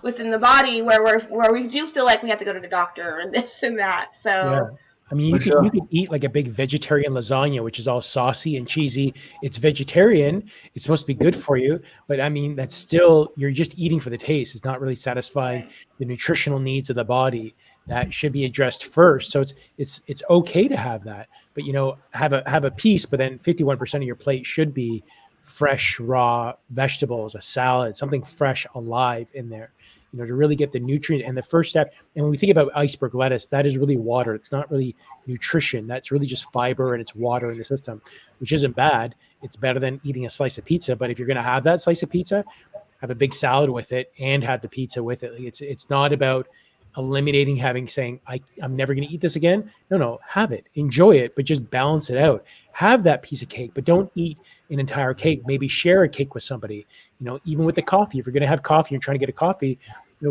within the body where we do feel like we have to go to the doctor and this and that. So you can eat like a big vegetarian lasagna, which is all saucy and cheesy. It's vegetarian. It's supposed to be good for you. But that's still, you're just eating for the taste. It's not really satisfying the nutritional needs of the body. That should be addressed first. So it's okay to have that, but have a piece, but then 51% of your plate should be fresh raw vegetables, a salad, something fresh, alive in there, to really get the nutrient. And the first step, and when we think about iceberg lettuce, that is really water. It's not really nutrition. That's really just fiber, and it's water in the system, which isn't bad. It's better than eating a slice of pizza. But if you're going to have that slice of pizza, have a big salad with it and have the pizza with it. It's not about eliminating saying I'm never going to eat this again. No, have it, enjoy it, but just balance it out. Have that piece of cake, but don't eat an entire cake. Maybe share a cake with somebody, even with the coffee. If you're going to have coffee, you're trying to get a coffee,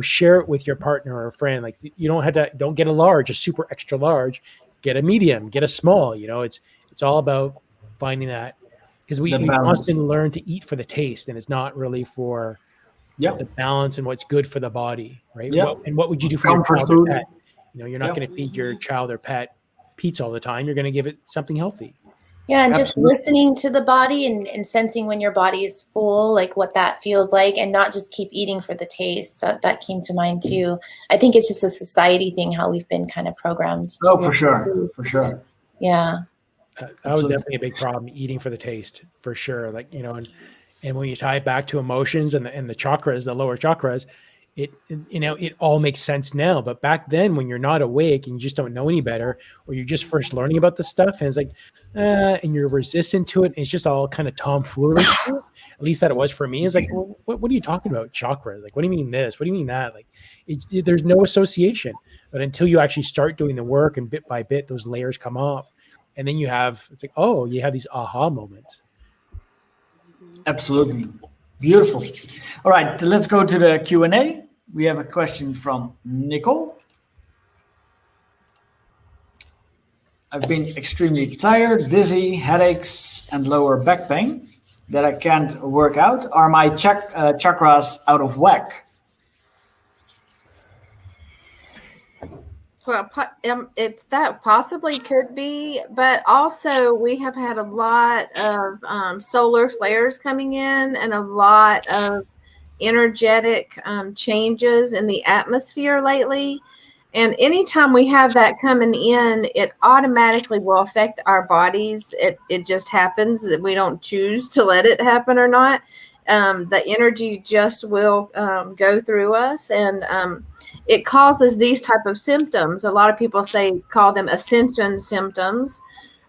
share it with your partner or a friend. Like, you don't get a large, a super extra large, get a medium, get a small. It's all about finding that, because we constantly learn to eat for the taste, and it's not really for the balance and what's good for the body, right? What would you do for your child or pet? You're not going to feed your child or pet pizza all the time. You're going to give it something healthy. Yeah, and just listening to the body and sensing when your body is full, like what that feels like, and not just keep eating for the taste. That came to mind too. I think it's just a society thing, how we've been kind of programmed. Oh, for sure. Yeah. That was definitely a big problem, eating for the taste, for sure. Like, and when you tie it back to emotions and the chakras, the lower chakras, it all makes sense now. But back then, when you're not awake and you just don't know any better, or you're just first learning about this stuff, and it's like, and you're resistant to it, and it's just all kind of tomfoolery. At least that it was for me. It's like, well, what are you talking about, chakras? Like, what do you mean this? What do you mean that? Like, there's no association. But until you actually start doing the work, and bit by bit, those layers come off, and then you have these aha moments. Absolutely. Beautiful. All right, let's go to the Q&A. We have a question from Nicole. I've been extremely tired, dizzy, headaches, and lower back pain that I can't work out. Are my chakras out of whack? Well, it's that possibly could be, but also we have had a lot of solar flares coming in, and a lot of energetic changes in the atmosphere lately. And anytime we have that coming in, it automatically will affect our bodies. It just happens that we don't choose to let it happen or not. The energy just will go through us, and it causes these type of symptoms. A lot of people call them ascension symptoms,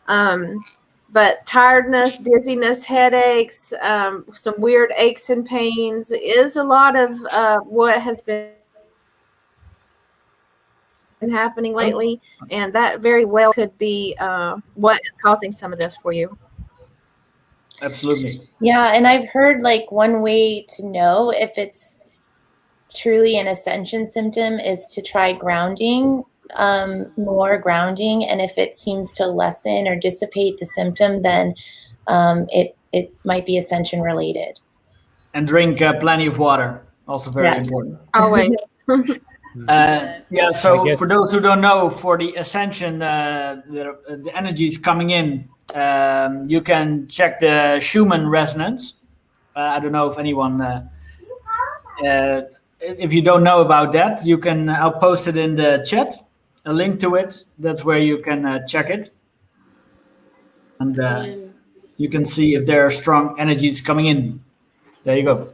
but tiredness, dizziness, headaches, some weird aches and pains is a lot of what has been happening lately, and that very well could be what is causing some of this for you. Absolutely. Yeah, and I've heard like one way to know if it's truly an ascension symptom is to try grounding, more grounding, and if it seems to lessen or dissipate the symptom, then it might be ascension related. And drink plenty of water, also very important. Always. So for those who don't know, for the ascension, the energy is coming in. You can check the Schumann resonance. I don't know if anyone, if you don't know about that, I'll post it in the chat, a link to it. That's where you can check it. And you can see if there are strong energies coming in. There you go.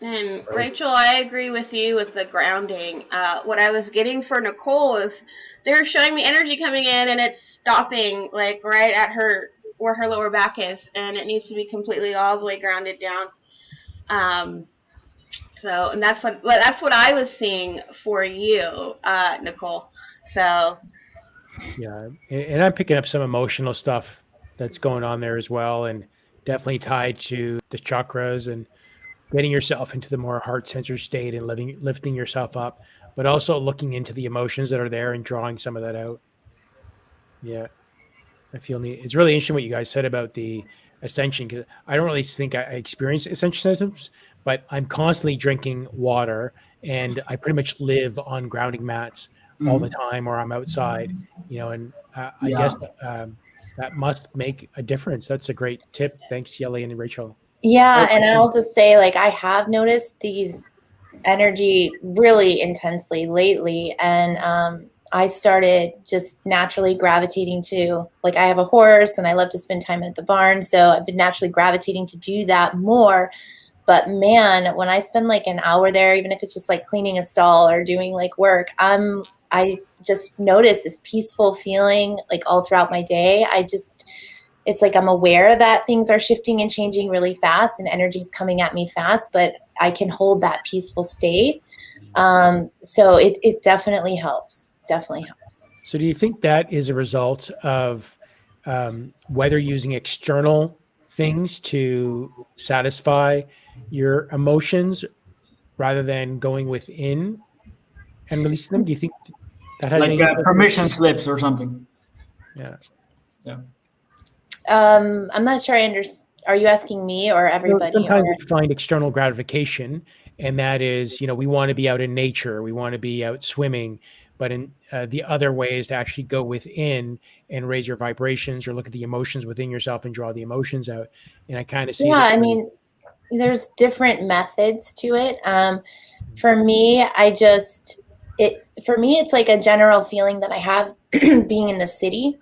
And Rachel, I agree with you with the grounding. What I was getting for Nicole is they're showing me energy coming in, and it's stopping like right at where her lower back is, and it needs to be completely all the way grounded down. And that's what I was seeing for you, Nicole. So yeah, and I'm picking up some emotional stuff that's going on there as well, and definitely tied to the chakras and getting yourself into the more heart-centered state and lifting yourself up, but also looking into the emotions that are there and drawing some of that out. Yeah, I feel neat. It's really interesting what you guys said about the ascension, because I don't really think I experience ascension symptoms, but I'm constantly drinking water, and I pretty much live on grounding mats all the time, or I'm outside, and I guess that must make a difference. That's a great tip. Thanks, Yelly and Rachel. Yeah, and I'll just say, like, I have noticed these energy really intensely lately, and I started just naturally gravitating to, like, I have a horse and I love to spend time at the barn. So I've been naturally gravitating to do that more. But man, when I spend like an hour there, even if it's just like cleaning a stall or doing like work, I just notice this peaceful feeling like all throughout my day. It's like I'm aware that things are shifting and changing really fast and energy is coming at me fast, but I can hold that peaceful state. So it definitely helps. Definitely helps. So do you think that is a result of whether using external things to satisfy your emotions rather than going within and releasing them? Do you think that has like permission slips or something? Yeah. I'm not sure I understand. Are you asking me or everybody? Sometimes we find external gratification, and that is, we want to be out in nature, we want to be out swimming, but in the other way is to actually go within and raise your vibrations or look at the emotions within yourself and draw the emotions out. And I kind of see I mean, there's different methods to it. For me, it's like a general feeling that I have being in the city.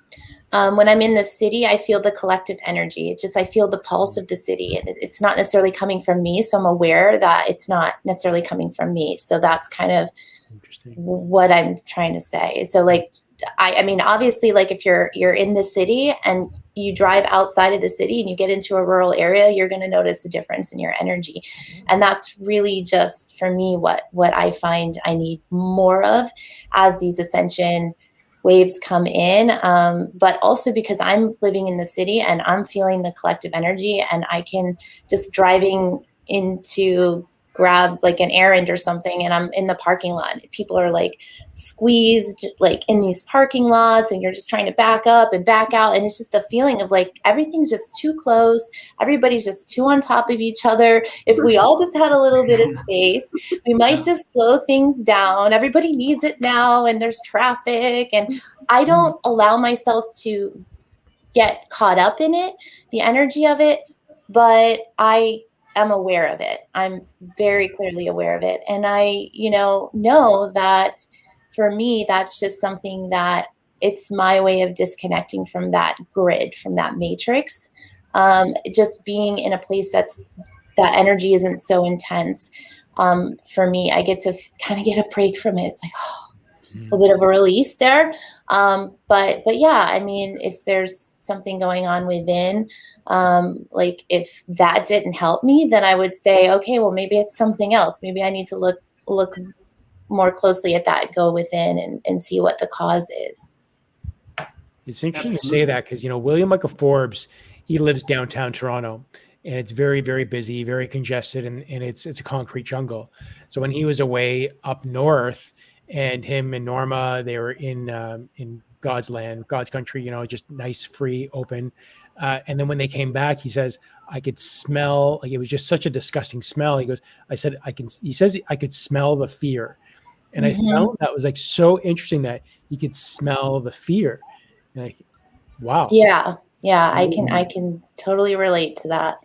When I'm in the city, I feel the collective energy. I feel the pulse of the city. And it's not necessarily coming from me. So I'm aware that it's not necessarily coming from me. So that's kind of what I'm trying to say. So like, I mean, obviously, like if you're in the city and you drive outside of the city and you get into a rural area, you're going to notice a difference in your energy. And that's really just for me, what I find I need more of as these ascension waves come in, but also because I'm living in the city and I'm feeling the collective energy, and I can just driving into grab like an errand or something, and I'm in the parking lot. People are like squeezed like in these parking lots, and you're just trying to back up and back out, and it's just the feeling of like everything's just too close, everybody's just too on top of each other. If we all just had a little bit of space, we might just slow things down. Everybody needs it now, and there's traffic, and I don't allow myself to get caught up in it, the energy of it, but I am aware of it. I'm very clearly aware of it. And I, know that for me, that's just something that it's my way of disconnecting from that grid, from that matrix. Just being in a place that energy isn't so intense. For me, I get to kind of get a break from it. It's like, a bit of a release there. But yeah, I mean, if there's something going on within, like if that didn't help me, then I would say, okay, well, maybe it's something else. Maybe I need to look more closely at that, go within and see what the cause is. It's interesting to say that because, William Michael Forbes, he lives downtown Toronto, and it's very, very busy, very congested, and it's a concrete jungle. So when he was away up north, and him and Norma, they were in God's land, God's country, just nice, free, open. And then when they came back, he says, I could smell, like it was just such a disgusting smell. He goes, he says I could smell the fear. And I found that was like so interesting that you could smell the fear. Like, wow. Yeah. I can totally relate to that.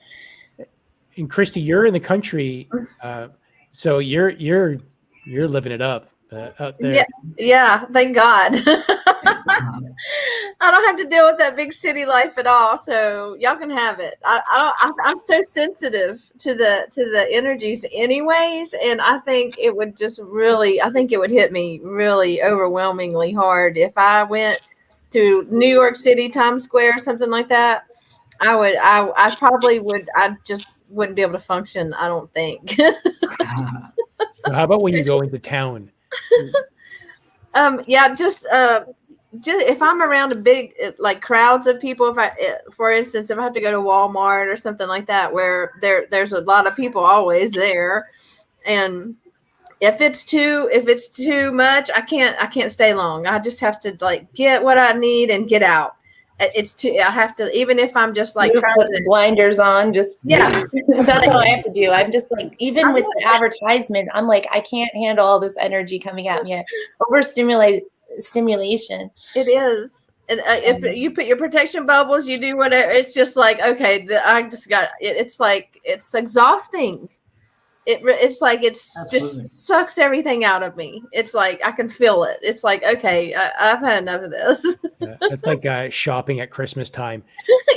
And Kristie, you're in the country, so you're living it up. Out there. Yeah, thank God. I don't have to deal with that big city life at all, so y'all can have it. I'm so sensitive to the energies anyways, and I think it would hit me really overwhelmingly hard if I went to New York City, Times Square, something like that. I just wouldn't be able to function, I don't think. So how about when you go into town? Just if I'm around a big like crowds of people, for instance, if I have to go to Walmart or something like that, where there's a lot of people always there, and if it's too much, I can't stay long. I just have to like get what I need and get out. I have to, even if I'm just like trying to put blinders on, just that's what I have to do. I'm just like, even with the advertisement, I'm like, I can't handle all this energy coming at me. Stimulation. It is. And if you put your protection bubbles, you do whatever. It's just like, okay, I just got it. It's like, it's exhausting. It's like Absolutely. just sucks everything out of me. It's like I can feel it. It's like, okay, I've had enough of this. Yeah, it's like shopping at Christmas time.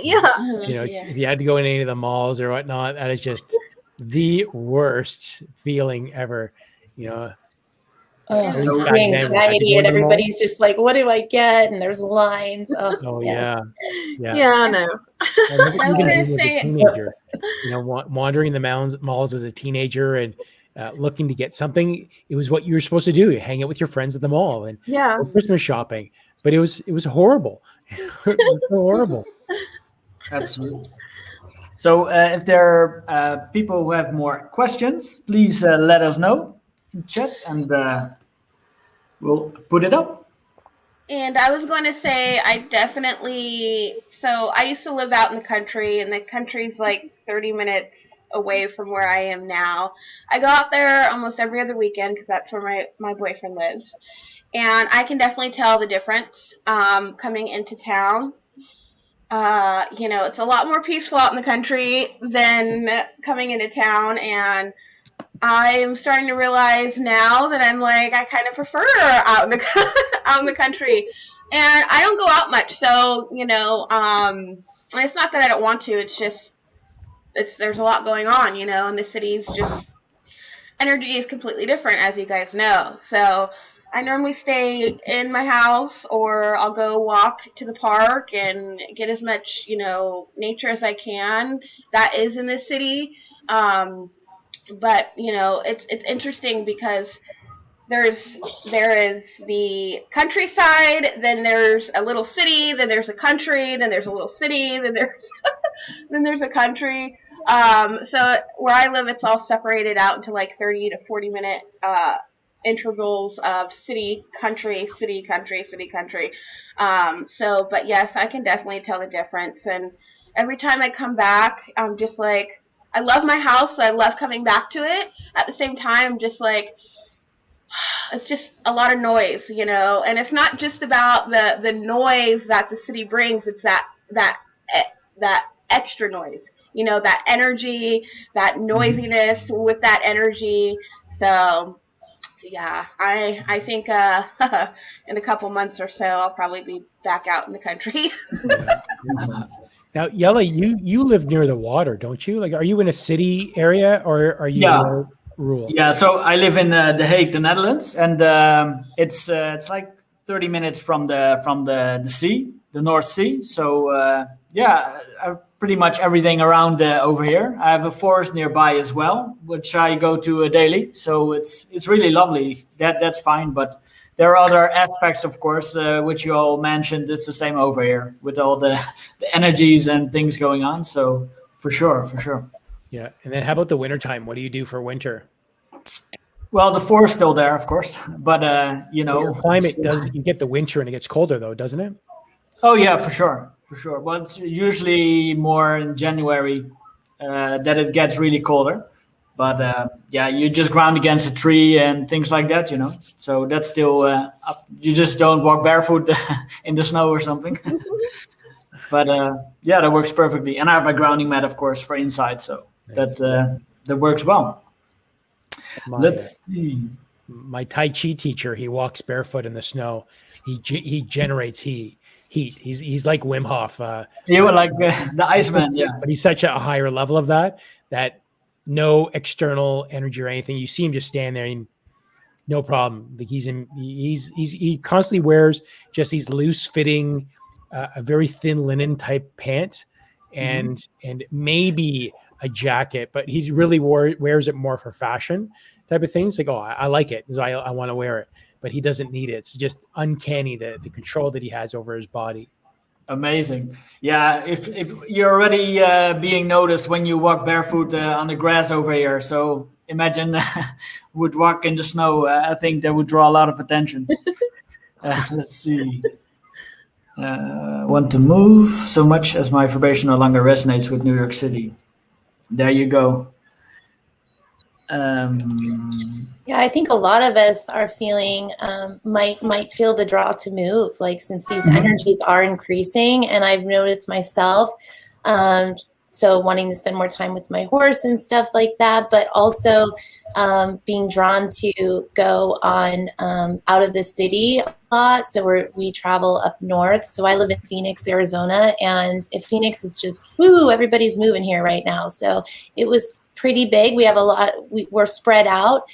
Yeah. You know, Yeah. if you had to go in any of the malls or whatnot, that is just the worst feeling ever. You know, Oh, at it's least So- back the then, we had to anxiety, go and in the mall. everybody's just like, "What do I get?" And there's lines. Oh, Yeah, Yeah, yeah. I know. I remember I even wouldn't being as a say- teenager, you know, wandering the malls as a teenager and looking to get something. It was what you were supposed to do. You hang out with your friends at the mall and Yeah. go Christmas shopping. But it was horrible. It was so horrible. Absolutely. So if there are people who have more questions, please let us know in chat, and we'll put it up. And I was going to say, so I used to live out in the country, and the country's like 30 minutes away from where I am now. I go out there almost every other weekend because that's where my boyfriend lives. And I can definitely tell the difference coming into town. You know, it's a lot more peaceful out in the country than coming into town, and I'm starting to realize now that I'm like, I kind of prefer out in the out in the country, and I don't go out much. So you know, and it's not that I don't want to. It's just there's a lot going on, you know, and the city's just energy is completely different, as you guys know. So I normally stay in my house, or I'll go walk to the park and get as much, you know, nature as I can. That is in this city. But you know, it's interesting because there is the countryside, then there's a little city, then there's a country, then there's a little city, then there's then there's a country. So where I live, it's all separated out into like 30 to 40 minute intervals of city, country, city, country, city, country. So, but yes, I can definitely tell the difference. And every time I come back, I'm just like, I love my house. So I love coming back to it. At the same time, just like, it's just a lot of noise, you know, and it's not just about the noise that the city brings. It's that extra noise, you know, that energy, that noisiness with that energy. So yeah, I think in a couple months or so, I'll probably be back out in the country. Now, Yella, you live near the water, don't you? Like, are you in a city area or are you more rural? Yeah, so I live in The Hague, the Netherlands, and it's like 30 minutes from the sea, the North Sea. So yeah, I've pretty much everything around over here. I have a forest nearby as well, which I go to daily. So it's really lovely. That's fine, but there are other aspects, of course, which you all mentioned. It's the same over here with all the energies and things going on. So for sure. Yeah. And then how about the wintertime? What do you do for winter? Well, the forest still there, of course, but you know, Your climate you get the winter and it gets colder though, doesn't it? Oh yeah, for sure. But it's usually more in January that it gets really colder. But yeah, you just ground against a tree and things like that, you know. So that's still up. You just don't walk barefoot in the snow or something. But yeah, that works perfectly. And I have my grounding mat, of course, for inside, so that works well. Let's see. My Tai Chi teacher, he walks barefoot in the snow. He generates heat. He's like Wim Hof. You were like the Iceman, yeah. But he's such a higher level of that no external energy or anything. You see him just stand there and no problem. Like he constantly wears just these loose fitting, a very thin linen type pant and maybe a jacket, but he really wears it more for fashion type of things. Like, oh, I like it, so I want to wear it, but he doesn't need it. It's just uncanny the control that he has over his body. Amazing. Yeah, if you're already being noticed when you walk barefoot on the grass over here, so imagine would walk in the snow. I think that would draw a lot of attention. Let's see. Want to move so much as my vibration no longer resonates with New York City. There you go. Yeah, I think a lot of us are feeling might feel the draw to move, like since these energies are increasing, and I've noticed myself So wanting to spend more time with my horse and stuff like that, but also being drawn to go on out of the city a lot. So we travel up north. So I live in Phoenix, Arizona, and Phoenix is just, woo, everybody's moving here right now. So it was pretty big. We have a lot, we're spread out.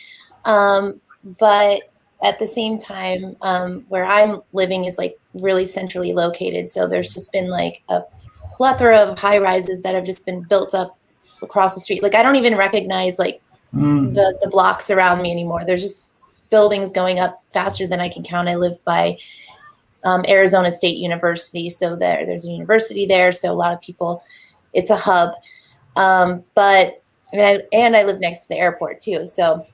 But at the same time, where I'm living is like really centrally located. So there's just been like a plethora of high rises that have just been built up across the street. Like I don't even recognize like the blocks around me anymore. There's just buildings going up faster than I can count. I live by Arizona State University. So there's a university there. So a lot of people, it's a hub. But I live next to the airport too. So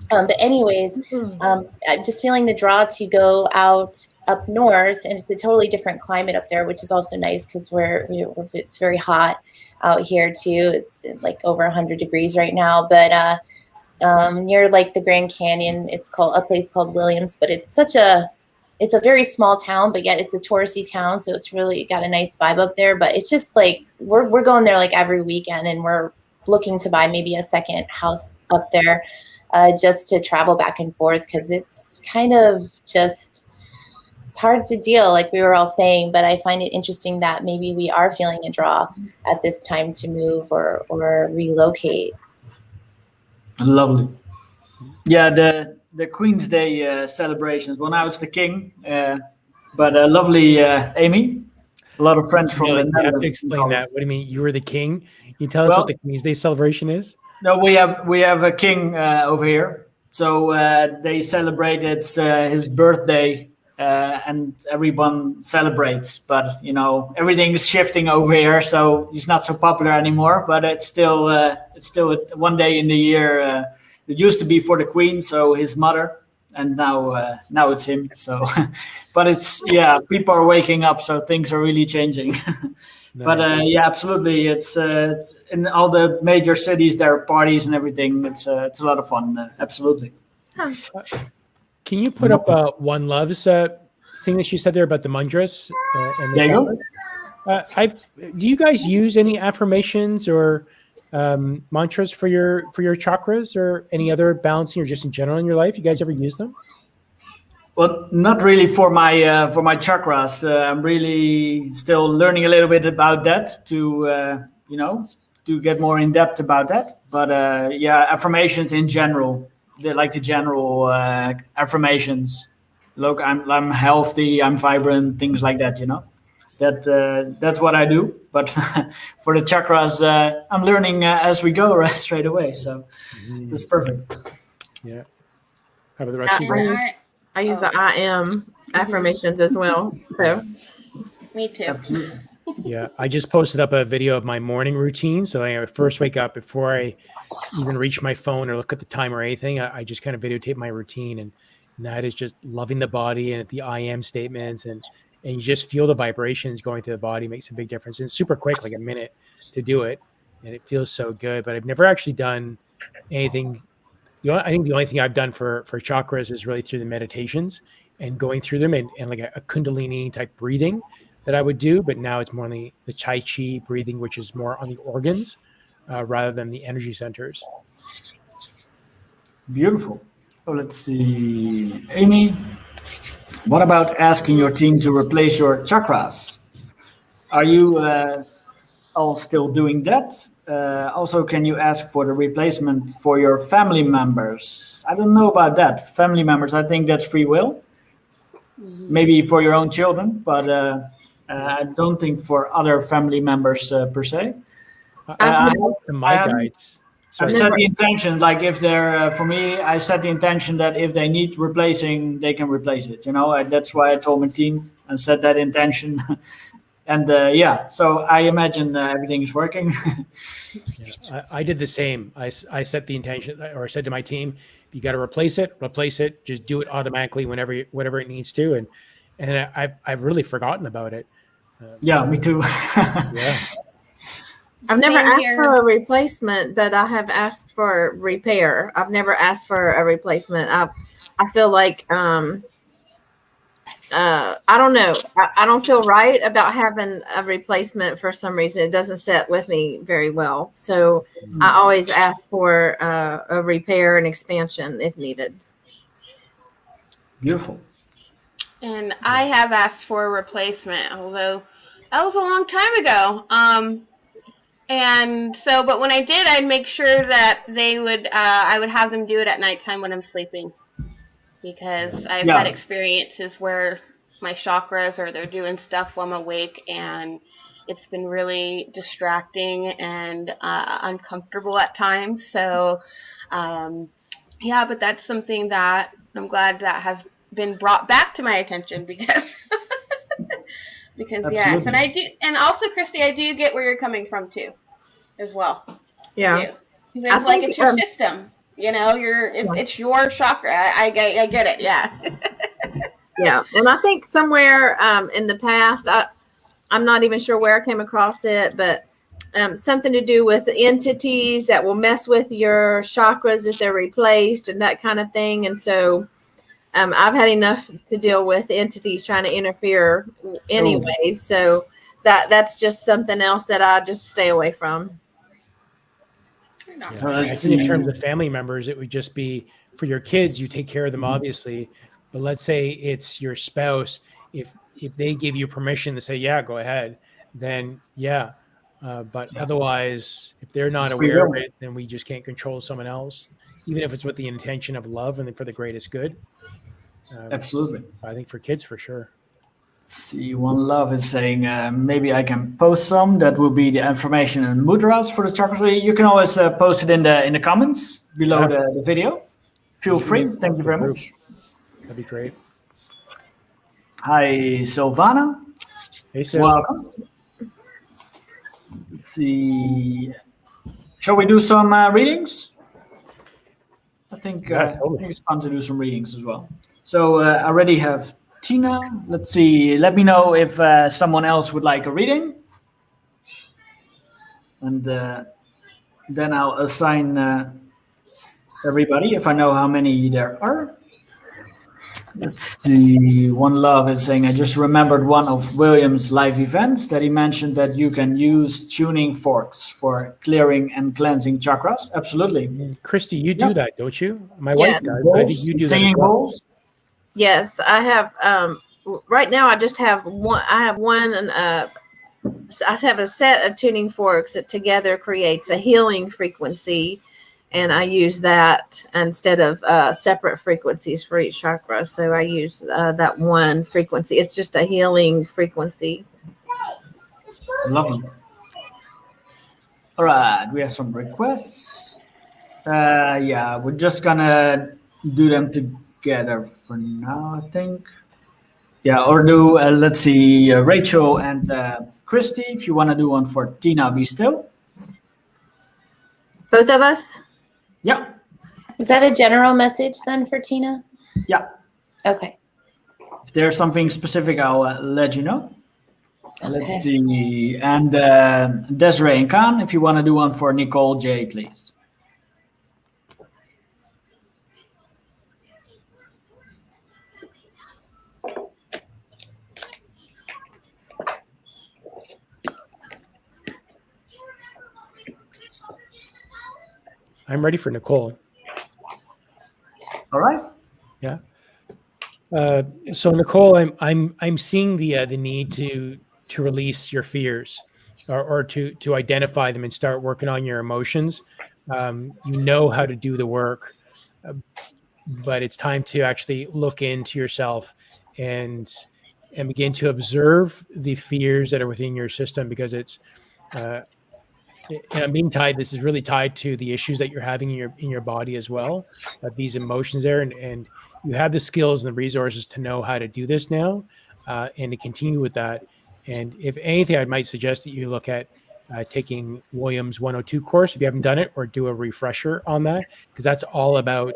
but anyways, I'm just feeling the draw to go out up north, and it's a totally different climate up there, which is also nice because it's very hot out here too. It's like over 100 degrees right now, but near like the Grand Canyon, it's called a place called Williams, but it's a very small town, but yet it's a touristy town, so it's really got a nice vibe up there. But it's just like we're going there like every weekend, and we're looking to buy maybe a second house up there. Just to travel back and forth, because it's kind of just, it's hard to deal, like we were all saying, but I find it interesting that maybe we are feeling a draw at this time to move or relocate. Lovely. Yeah, the Queen's Day celebrations. Well, now it's the King, but lovely, Amy. A lot of friends from the Netherlands. You have to explain that. What do you mean? You were the king? Can you tell us what the Queen's Day celebration is? No, we have a king over here. So they celebrated his birthday, and everyone celebrates. But everything is shifting over here, so he's not so popular anymore. But it's still one day in the year. It used to be for the Queen, so his mother, and now it's him. So, but it's people are waking up, so things are really changing. Nice. But absolutely, it's in all the major cities there are parties and everything. It's a lot of fun. Absolutely. Can you put up One Love's thing that you said there about the mantras? And the do you guys use any affirmations or mantras for your chakras or any other balancing or just in general in your life? You guys ever use them? Well, not really for my chakras. I'm really still learning a little bit about that to get more in depth about that. But affirmations in general, the general affirmations. Look, I'm healthy, I'm vibrant, things like that. That's what I do. But for the chakras, I'm learning as we go straight away. So that's perfect. Yeah. How about the rest of you? I use the I am affirmations as well. So me too. Absolutely. Yeah, I just posted up a video of my morning routine. So I first wake up before I even reach my phone or look at the time or anything. I just kind of videotape my routine, and that is just loving the body and the I am statements, and you just feel the vibrations going through the body. Makes a big difference. And it's super quick, like a minute to do it, and it feels so good. But I've never actually done anything. I think the only thing I've done for chakras is really through the meditations and going through them and like a Kundalini type breathing that I would do. But now it's more on the Tai Chi breathing, which is more on the organs rather than the energy centers. Beautiful. Oh, let's see. Amy, what about asking your team to replace your chakras? Are you all still doing that? Also, can you ask for the replacement for your family members? I don't know about that. Family members, I think that's free will. Maybe for your own children, but I don't think for other family members per se. I've set the intention, like if they're, for me, I set the intention that if they need replacing, they can replace it. That's why I told my team and set that intention. And so I imagine everything is working. I did the same. I set the intention, or I said to my team, if you got to replace it. Just do it automatically whenever it needs to. And I've really forgotten about it. Me too. Yeah. I've never asked for a replacement, but I have asked for repair. I've never asked for a replacement. I feel like I don't know. I don't feel right about having a replacement for some reason. It doesn't set with me very well. So I always ask for a repair and expansion if needed. Beautiful. And I have asked for a replacement, although that was a long time ago. And so, but when I did, I'd make sure that I would have them do it at nighttime when I'm sleeping, because I've had experiences where my chakras or they're doing stuff while I'm awake, and it's been really distracting and uncomfortable at times. So, yeah, but that's something that I'm glad that has been brought back to my attention, because yes, and I do, and also Kristie, I do get where you're coming from too, as well. Yeah, because like it's your system, you know, it's your chakra. I get it. Yeah. Yeah, and I think somewhere in the past, I'm not even sure where I came across it, but something to do with entities that will mess with your chakras if they're replaced and that kind of thing. And so I've had enough to deal with entities trying to interfere anyways. So that's just something else that I just stay away from. Yeah. I think in terms of family members, it would just be for your kids, you take care of them, obviously. But let's say it's your spouse. If they give you permission to say, yeah, go ahead, then yeah. But otherwise, if they're not aware of it, then we just can't control someone else, even if it's with the intention of love and for the greatest good. Absolutely. I think for kids, for sure. Let's see, One Love is saying maybe I can post some. That will be the information and mudras for the chakras. You can always post it in the comments below the video. Feel free. Thank you very much. That'd be great. Hi, Silvana. Hey, Sil. Welcome. Let's see. Shall we do some readings? I think it's fun to do some readings as well. So I already have Tina. Let's see. Let me know if someone else would like a reading. And then I'll assign everybody if I know how many there are. Let's see. One Love is saying, I just remembered one of William's live events that he mentioned that you can use tuning forks for clearing and cleansing chakras. Absolutely. Kristie, you do that, don't you? My wife does. I think you do singing that. bowls. Yes, I have. Right now, I just have one. I have one, and I have a set of tuning forks that together creates a healing frequency. And I use that instead of separate frequencies for each chakra. So I use that one frequency. It's just a healing frequency. Lovely. All right, we have some requests. Yeah, we're just gonna do them together for now, I think. Yeah, or do, let's see, Rachel and Kristie, if you want to do one for Tina, be still. Both of us? Yeah. Is that a general message then for Tina? Yeah. Okay. If there's something specific, I'll let you know. Okay. Let's see. And Desiree and Khan, if you want to do one for Nicole J, please. I'm ready for Nicole. All right. Yeah. So Nicole, I'm seeing the need to release your fears, or to identify them and start working on your emotions. You know how to do the work, but it's time to actually look into yourself and begin to observe the fears that are within your system, because it's. And I'm being tied. This is really tied to the issues that you're having in your body as well. These emotions there, and you have the skills and the resources to know how to do this now, and to continue with that. And if anything, I might suggest that you look at taking William's 102 course if you haven't done it, or do a refresher on that, because that's all about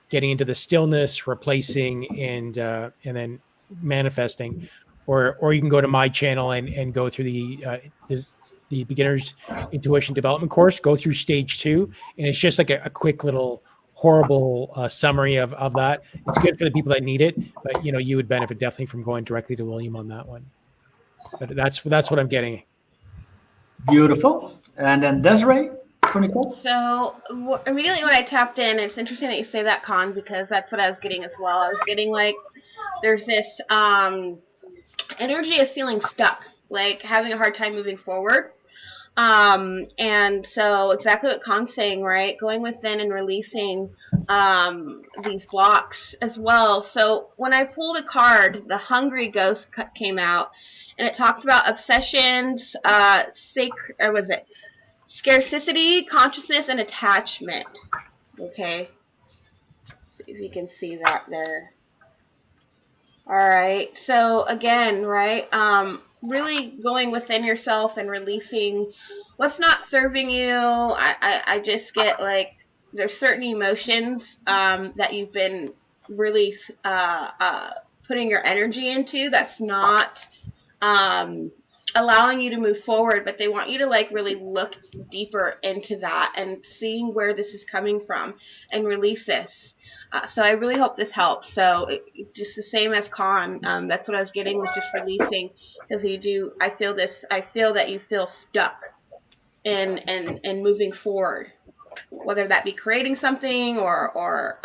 getting into the stillness, replacing, and then manifesting. Or you can go to my channel and go through the beginner's intuition development course, go through stage 2. And it's just like a quick little horrible summary of that. It's good for the people that need it, but you would benefit definitely from going directly to William on that one. But that's what I'm getting. Beautiful. And then Desiree for Nicole. So immediately when I tapped in, it's interesting that you say that, Con, because that's what I was getting as well. I was getting like there's this energy of feeling stuck, like having a hard time moving forward. And so exactly what Con's saying, right? Going within and releasing these blocks as well. So when I pulled a card, the Hungry Ghost came out, and it talks about obsessions, scarcity, consciousness, and attachment. Okay. See if you can see that there. All right. So again, right? Really going within yourself and releasing what's not serving you. I just get like there's certain emotions that you've been really putting your energy into that's not allowing you to move forward, but they want you to like really look deeper into that and seeing where this is coming from and release this. So I really hope this helps. So just the same as Con, that's what I was getting with just releasing, because I feel that you feel stuck in moving forward, whether that be creating something or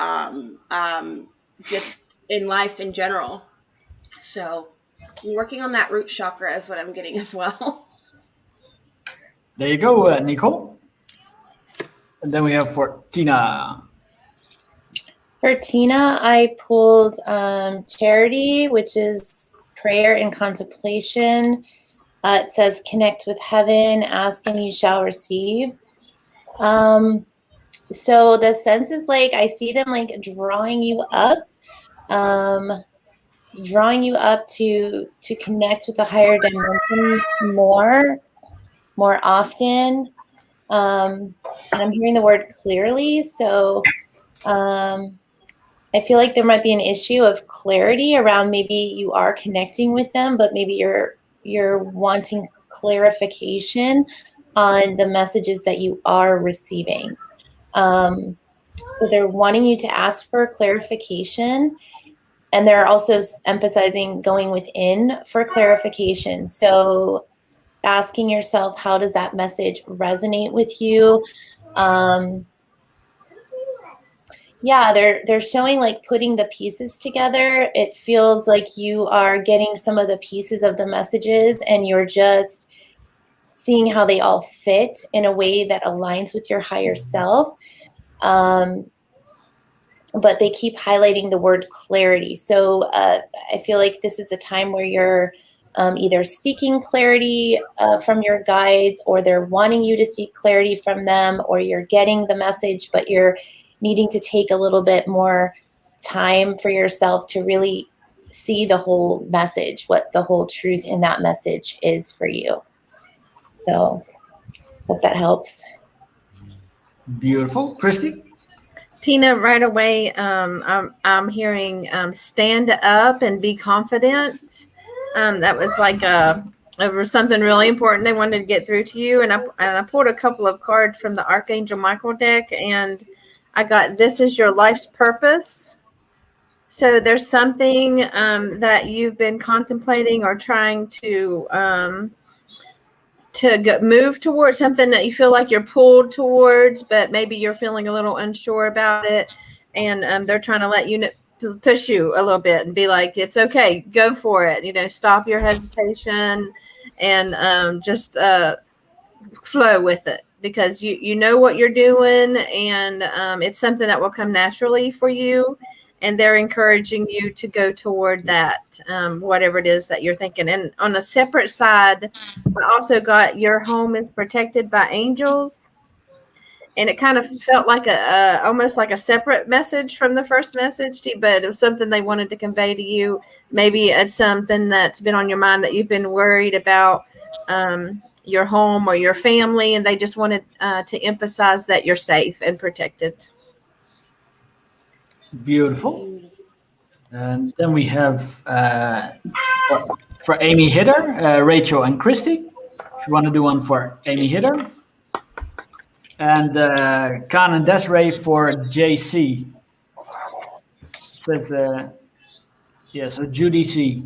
just in life in general. So working on that root chakra is what I'm getting as well. There you go, Nicole. And then we have for Tina. For Tina, I pulled Charity, which is prayer and contemplation. It says, connect with heaven, ask and you shall receive. So the sense is like, I see them like drawing you up to connect with the higher dimension more often. And I'm hearing the word clearly. So I feel like there might be an issue of clarity around maybe you are connecting with them, but maybe you're wanting clarification on the messages that you are receiving. So they're wanting you to ask for clarification, and they're also emphasizing going within for clarification. So asking yourself, how does that message resonate with you? Yeah, they're showing like putting the pieces together. It feels like you are getting some of the pieces of the messages and you're just seeing how they all fit in a way that aligns with your higher self. But they keep highlighting the word clarity. So I feel like this is a time where you're either seeking clarity from your guides, or they're wanting you to seek clarity from them, or you're getting the message, but you're needing to take a little bit more time for yourself to really see the whole message, what the whole truth in that message is for you. So hope that helps. Beautiful. Kristie? Tina, right away, I'm hearing stand up and be confident. That was like it was something really important they wanted to get through to you. And I pulled a couple of cards from the Archangel Michael deck, and I got, this is your life's purpose. So there's something that you've been contemplating or trying to move towards, something that you feel like you're pulled towards, but maybe you're feeling a little unsure about it. And they're trying to let you push you a little bit and be like, it's okay, go for it. Stop your hesitation and just flow with it, because you know what you're doing, and it's something that will come naturally for you. And they're encouraging you to go toward that, whatever it is that you're thinking. And on a separate side, I also got your home is protected by angels. And it kind of felt like almost like a separate message from the first message, but it was something they wanted to convey to you. Maybe it's something that's been on your mind, that you've been worried about your home or your family, and they just wanted to emphasize that you're safe and protected. Beautiful. And then we have for Amy Hitter, Rachel and Kristie. If you want to do one for Amy Hitter. And Khan and Desiree for JC. Says, so Judy C.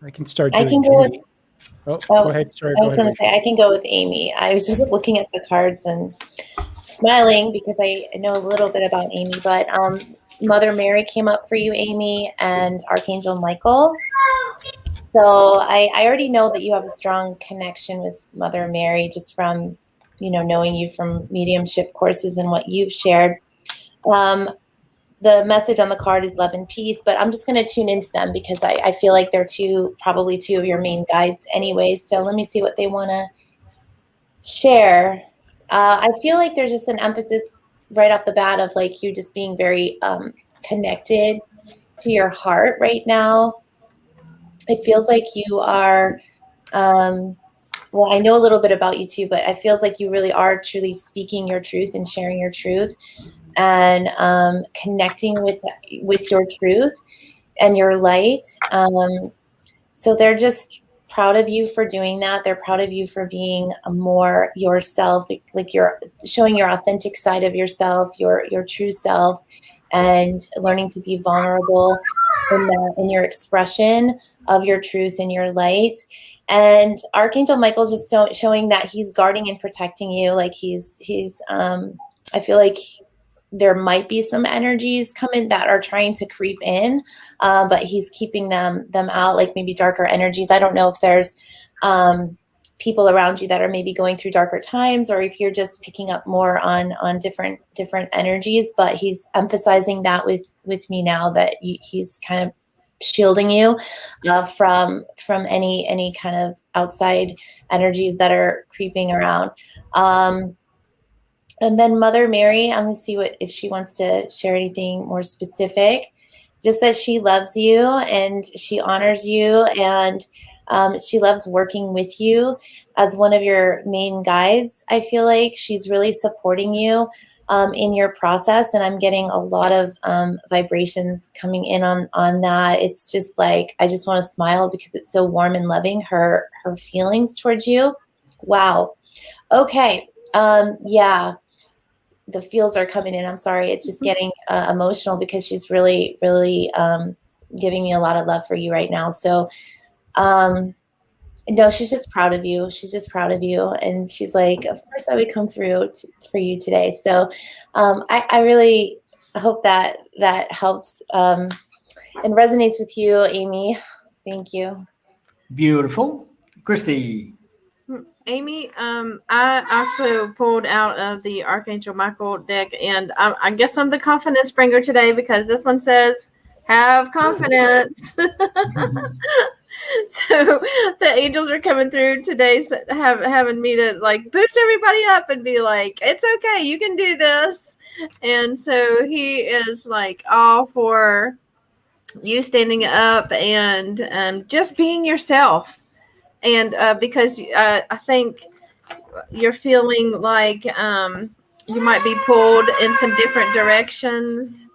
I can start I doing can go Judy. Go ahead. Sorry, I go was ahead. going to say, I can go with Amy. I was just looking at the cards and smiling because I know a little bit about Amy, but Mother Mary came up for you, Amy, and Archangel Michael. So I already know that you have a strong connection with Mother Mary just from, knowing you from mediumship courses and what you've shared. The message on the card is love and peace, but I'm just going to tune into them because I feel like they're probably two of your main guides anyways. So let me see what they want to share. I feel like there's just an emphasis right off the bat of like you just being very connected to your heart right now. It feels like you are, well, I know a little bit about you too, but it feels like you really are truly speaking your truth and sharing your truth and connecting with your truth and your light. So they're just proud of you for doing that. They're proud of you for being more yourself, like you're showing your authentic side of yourself, your true self, and learning to be vulnerable in your expression of your truth and your light. And Archangel Michael's just showing that he's guarding and protecting you. Like he's I feel like there might be some energies coming that are trying to creep in, but he's keeping them out, like maybe darker energies. I don't know if there's people around you that are maybe going through darker times, or if you're just picking up more on different energies, but he's emphasizing that with me now, that he's kind of shielding you from any kind of outside energies that are creeping around. And then Mother Mary, I'm going to see if she wants to share anything more specific. Just that she loves you and she honors you, and she loves working with you as one of your main guides. I feel like she's really supporting you in your process, and I'm getting a lot of vibrations coming in on that. It's just like, I just want to smile because it's so warm and loving, her feelings towards you. Wow. Okay. Yeah. The feels are coming in. I'm sorry. It's just getting emotional because she's really, really giving me a lot of love for you right now. So, no, she's just proud of you. She's just proud of you. And she's like, of course I would come through for you today. So I really hope that helps and resonates with you, Amy. Thank you. Beautiful. Kristie. Amy, I also pulled out of the Archangel Michael deck, and I guess I'm the confidence bringer today because this one says, have confidence. So the angels are coming through today, having me to like boost everybody up and be like, it's okay, you can do this. And so he is like all for you standing up and just being yourself. And because I think you're feeling like you might be pulled in some different directions,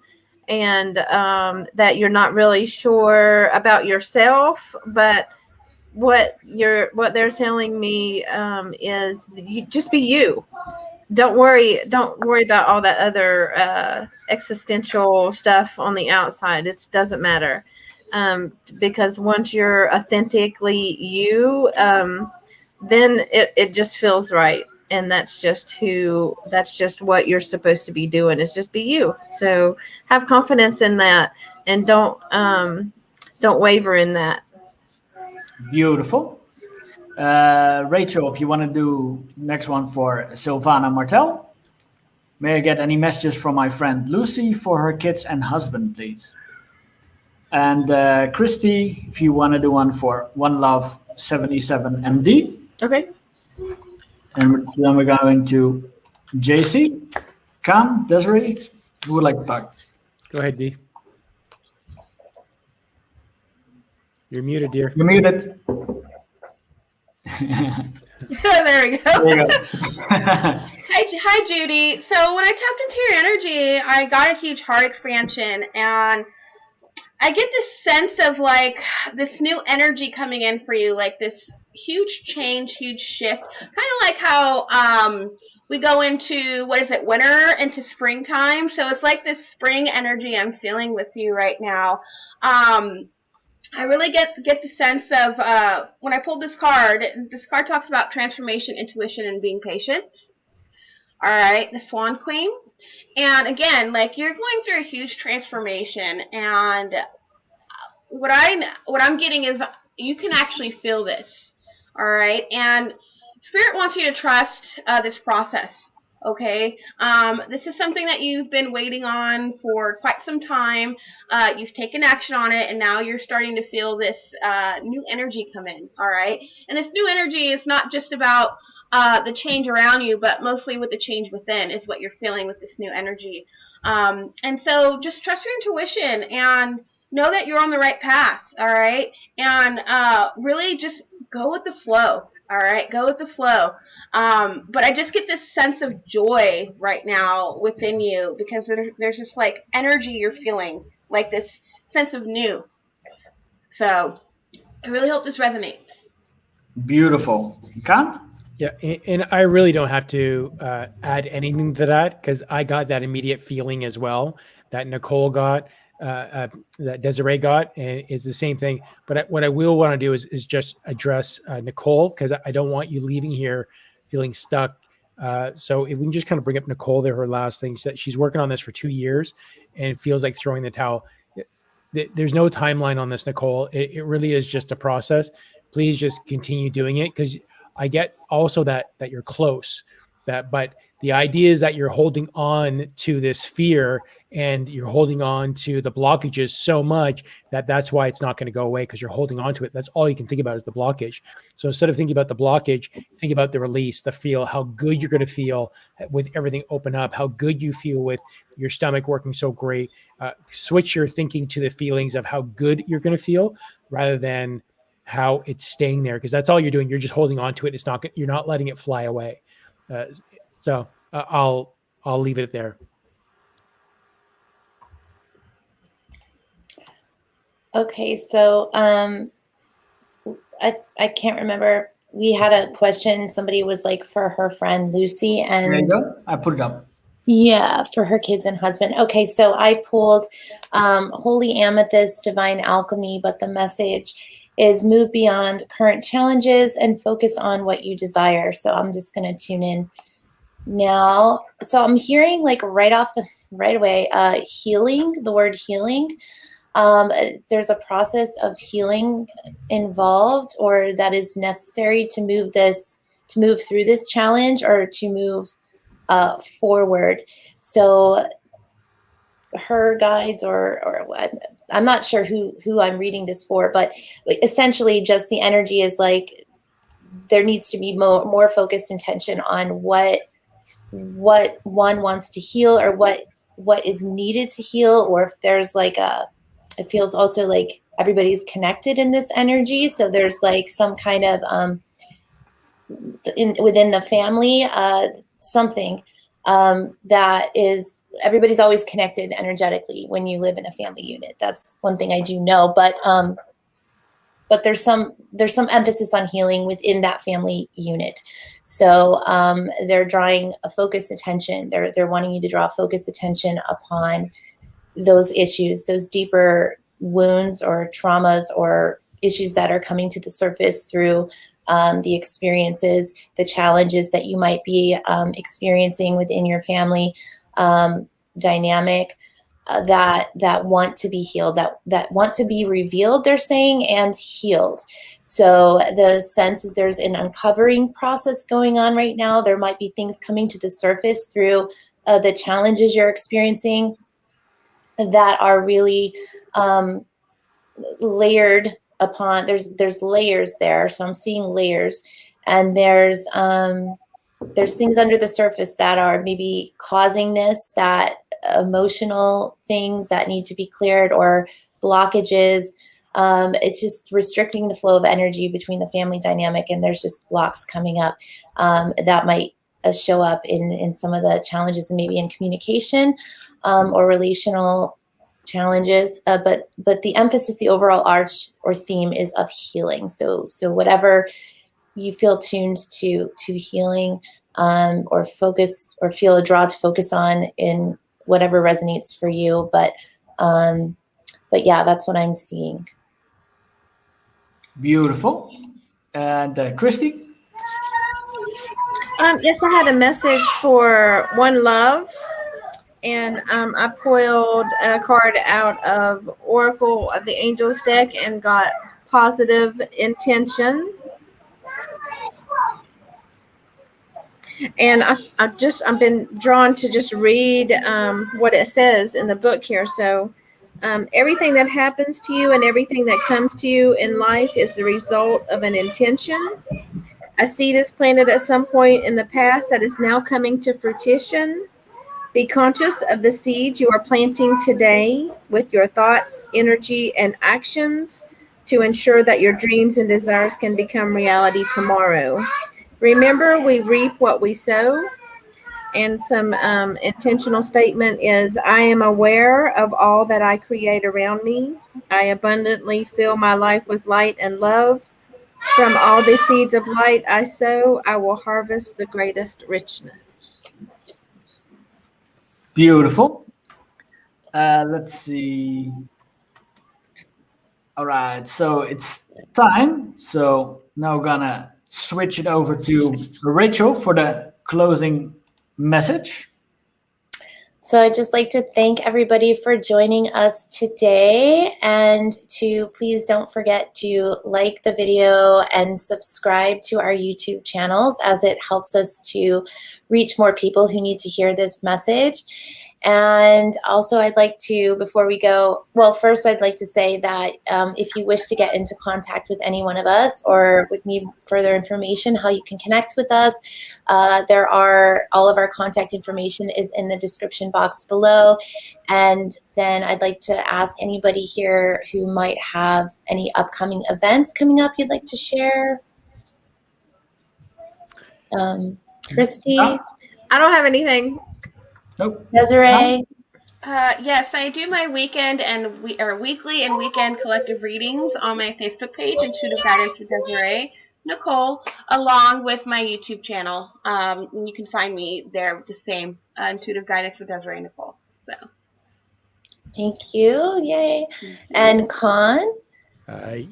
and that you're not really sure about yourself. But what they're telling me is you just be you. Don't worry about all that other existential stuff on the outside. It doesn't matter. Because once you're authentically you, then it just feels right. And that's just what you're supposed to be doing, is just be you. So have confidence in that, and don't waver in that. Beautiful. Rachel, if you want to do next one for Silvana Martel. May I get any messages from my friend Lucy for her kids and husband, please? And Kristie, if you want to do one for One Love 77 MD. Okay. And then we're going to JC, Khan, Desiree. Who would like to start? Go ahead, D. You're muted, dear. You're muted. There we go. There you go. Hi, Judy. So when I tapped into your energy, I got a huge heart expansion, and I get this sense of like this new energy coming in for you, like this huge change, huge shift. Kind of like how we go into, what is it, winter into springtime. So it's like this spring energy I'm feeling with you right now. I really get the sense of when I pulled this card talks about transformation, intuition, and being patient. All right, the Swan Queen. And again, like you're going through a huge transformation, and what I'm getting is you can actually feel this. All right, and Spirit wants you to trust this process. Okay, this is something that you've been waiting on for quite some time. You've taken action on it, and now you're starting to feel this new energy come in. All right, and this new energy is not just about the change around you, but mostly with the change within is what you're feeling with this new energy. And so just trust your intuition and know that you're on the right path. All right, and really just go with the flow. All right, go with the flow. But I just get this sense of joy right now within you because there's this like energy you're feeling, like this sense of new. So I really hope this resonates. Beautiful. Kan? Yeah, and I really don't have to add anything to that because I got that immediate feeling as well that Nicole got, that Desiree got, and it's the same thing. But what I will want to do is just address Nicole because I don't want you leaving here feeling stuck. So if we can just kind of bring up Nicole there, her last thing, she's working on this for 2 years and it feels like throwing the towel. There's no timeline on this, Nicole. It really is just a process. Please just continue doing it because I get also that you're close, but the idea is that you're holding on to this fear and you're holding on to the blockages so much that's why it's not going to go away because you're holding on to it. That's all you can think about is the blockage. So instead of thinking about the blockage, think about the release, the feel, how good you're going to feel with everything open up, how good you feel with your stomach working so great. Switch your thinking to the feelings of how good you're going to feel rather than how it's staying there, because that's all you're doing. You're just holding on to it. You're not letting it fly away. So I'll leave it there. Okay, so I can't remember. We had a question. Somebody was like for her friend Lucy, and There you go. I put it up. Yeah, for her kids and husband. Okay, so I pulled Holy Amethyst, Divine Alchemy, but the message is move beyond current challenges and focus on what you desire. So I'm just going to tune in now. So I'm hearing like right away, healing, the word healing. There's a process of healing involved or that is necessary to move through this challenge or to move forward. So her guides or I'm not sure who I'm reading this for, but essentially just the energy is like there needs to be more focused intention on what one wants to heal or what is needed to heal, or if there's like it feels also like everybody's connected in this energy. So there's like some kind of within the family something that is, everybody's always connected energetically when you live in a family unit. That's one thing I do know, but there's some emphasis on healing within that family unit. So they're drawing a focused attention. They're wanting you to draw focused attention upon those issues, those deeper wounds or traumas or issues that are coming to the surface through the experiences, the challenges that you might be experiencing within your family dynamic that want to be healed, that want to be revealed, they're saying, and healed. So the sense is there's an uncovering process going on right now. There might be things coming to the surface through the challenges you're experiencing that are really layered upon. There's layers there. So I'm seeing layers, and there's things under the surface that are maybe causing this, that emotional things that need to be cleared or blockages. It's just restricting the flow of energy between the family dynamic, and there's just blocks coming up that might show up in some of the challenges, and maybe in communication or relational challenges. But the emphasis, the overall arch or theme is of healing. So whatever you feel tuned to healing or focus or feel a draw to focus on in whatever resonates for you. But yeah, that's what I'm seeing. Beautiful. And Kristie? Yes, I had a message for One Love, and I pulled a card out of Oracle of the Angels deck and got positive intention. And I've been drawn to just read what it says in the book here. So everything that happens to you and everything that comes to you in life is the result of an intention. A seed is planted at some point in the past that is now coming to fruition. Be conscious of the seeds you are planting today with your thoughts, energy, and actions to ensure that your dreams and desires can become reality tomorrow. Remember, we reap what we sow. And some intentional statement is, I am aware of all that I create around me. I abundantly fill my life with light and love. From all the seeds of light I sow, I will harvest the greatest richness. Beautiful. Let's see. All right, so it's time. So now we're gonna switch it over to Rachel for the closing message. So I'd just like to thank everybody for joining us today, and to please don't forget to like the video and subscribe to our YouTube channels, as it helps us to reach more people who need to hear this message. And also I'd like to, before we go, well, first I'd like to say that if you wish to get into contact with any one of us or would need further information, how you can connect with us, all of our contact information is in the description box below. And then I'd like to ask anybody here who might have any upcoming events coming up you'd like to share. Kristie? I don't have anything. Nope. Desiree? Yes, I do my weekend and weekly and weekend collective readings on my Facebook page, Intuitive Guidance with Desiree Nicole, along with my YouTube channel. You can find me there, the same, Intuitive Guidance with Desiree Nicole. So, Thank you. Yay. And Con?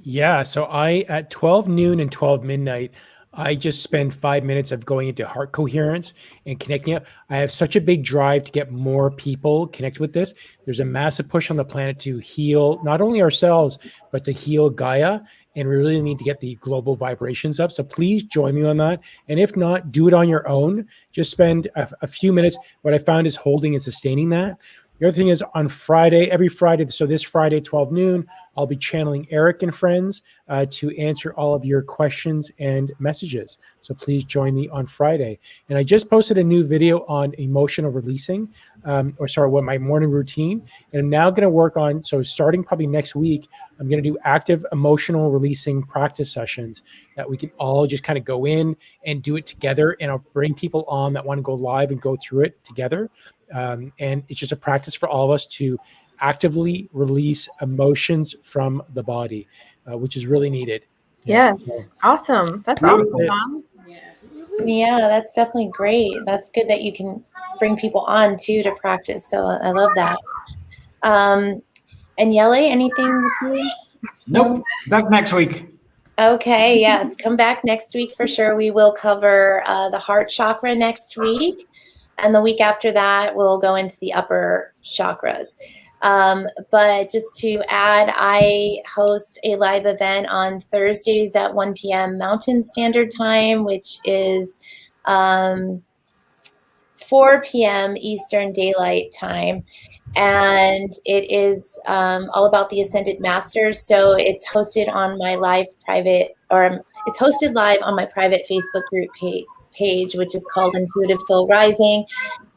Yeah, so I, at 12 noon and 12 midnight, I just spend 5 minutes of going into heart coherence and connecting up. I have such a big drive to get more people connected with this. There's a massive push on the planet to heal not only ourselves, but to heal Gaia. And we really need to get the global vibrations up. So please join me on that. And if not, do it on your own. Just spend a few minutes. What I found is holding and sustaining that. The other thing is on Friday, every Friday, so this Friday, 12 noon, I'll be channeling Eric and friends to answer all of your questions and messages. So please join me on Friday. And I just posted a new video on emotional releasing, what my morning routine. And I'm now going to work on, so starting probably next week, I'm going to do active emotional releasing practice sessions that we can all just kind of go in and do it together. And I'll bring people on that want to go live and go through it together. And it's just a practice for all of us to actively release emotions from the body, which is really needed. Yes. So, Awesome. That's Beautiful. awesome, Mom. Yeah, that's definitely great. That's good that you can bring people on too to practice. So I love that. And Yele, anything with you? Nope. Back next week. Okay, yes. Come back next week for sure. We will cover the heart chakra next week. And the week after that, we'll go into the upper chakras. But just to add, I host a live event on Thursdays at 1 p.m. Mountain Standard Time, which is 4 p.m. Eastern Daylight Time. And it is all about the Ascended Masters. So it's hosted on my it's hosted live on my private Facebook group page, which is called Intuitive Soul Rising.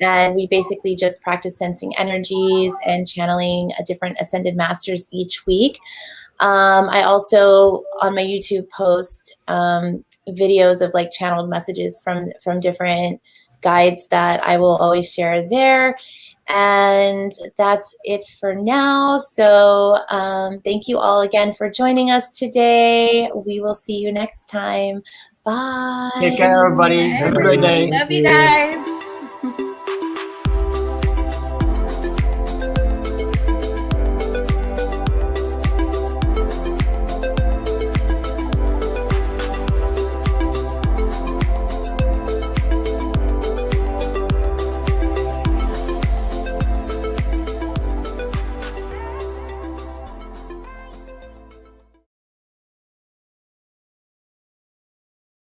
And we basically just practice sensing energies and channeling different Ascended Masters each week. I also on my YouTube post videos of like channeled messages from different guides that I will always share there. And that's it for now. So thank you all again for joining us today. We will see you next time. Bye. Take care, everybody. Have a great day. Love you guys.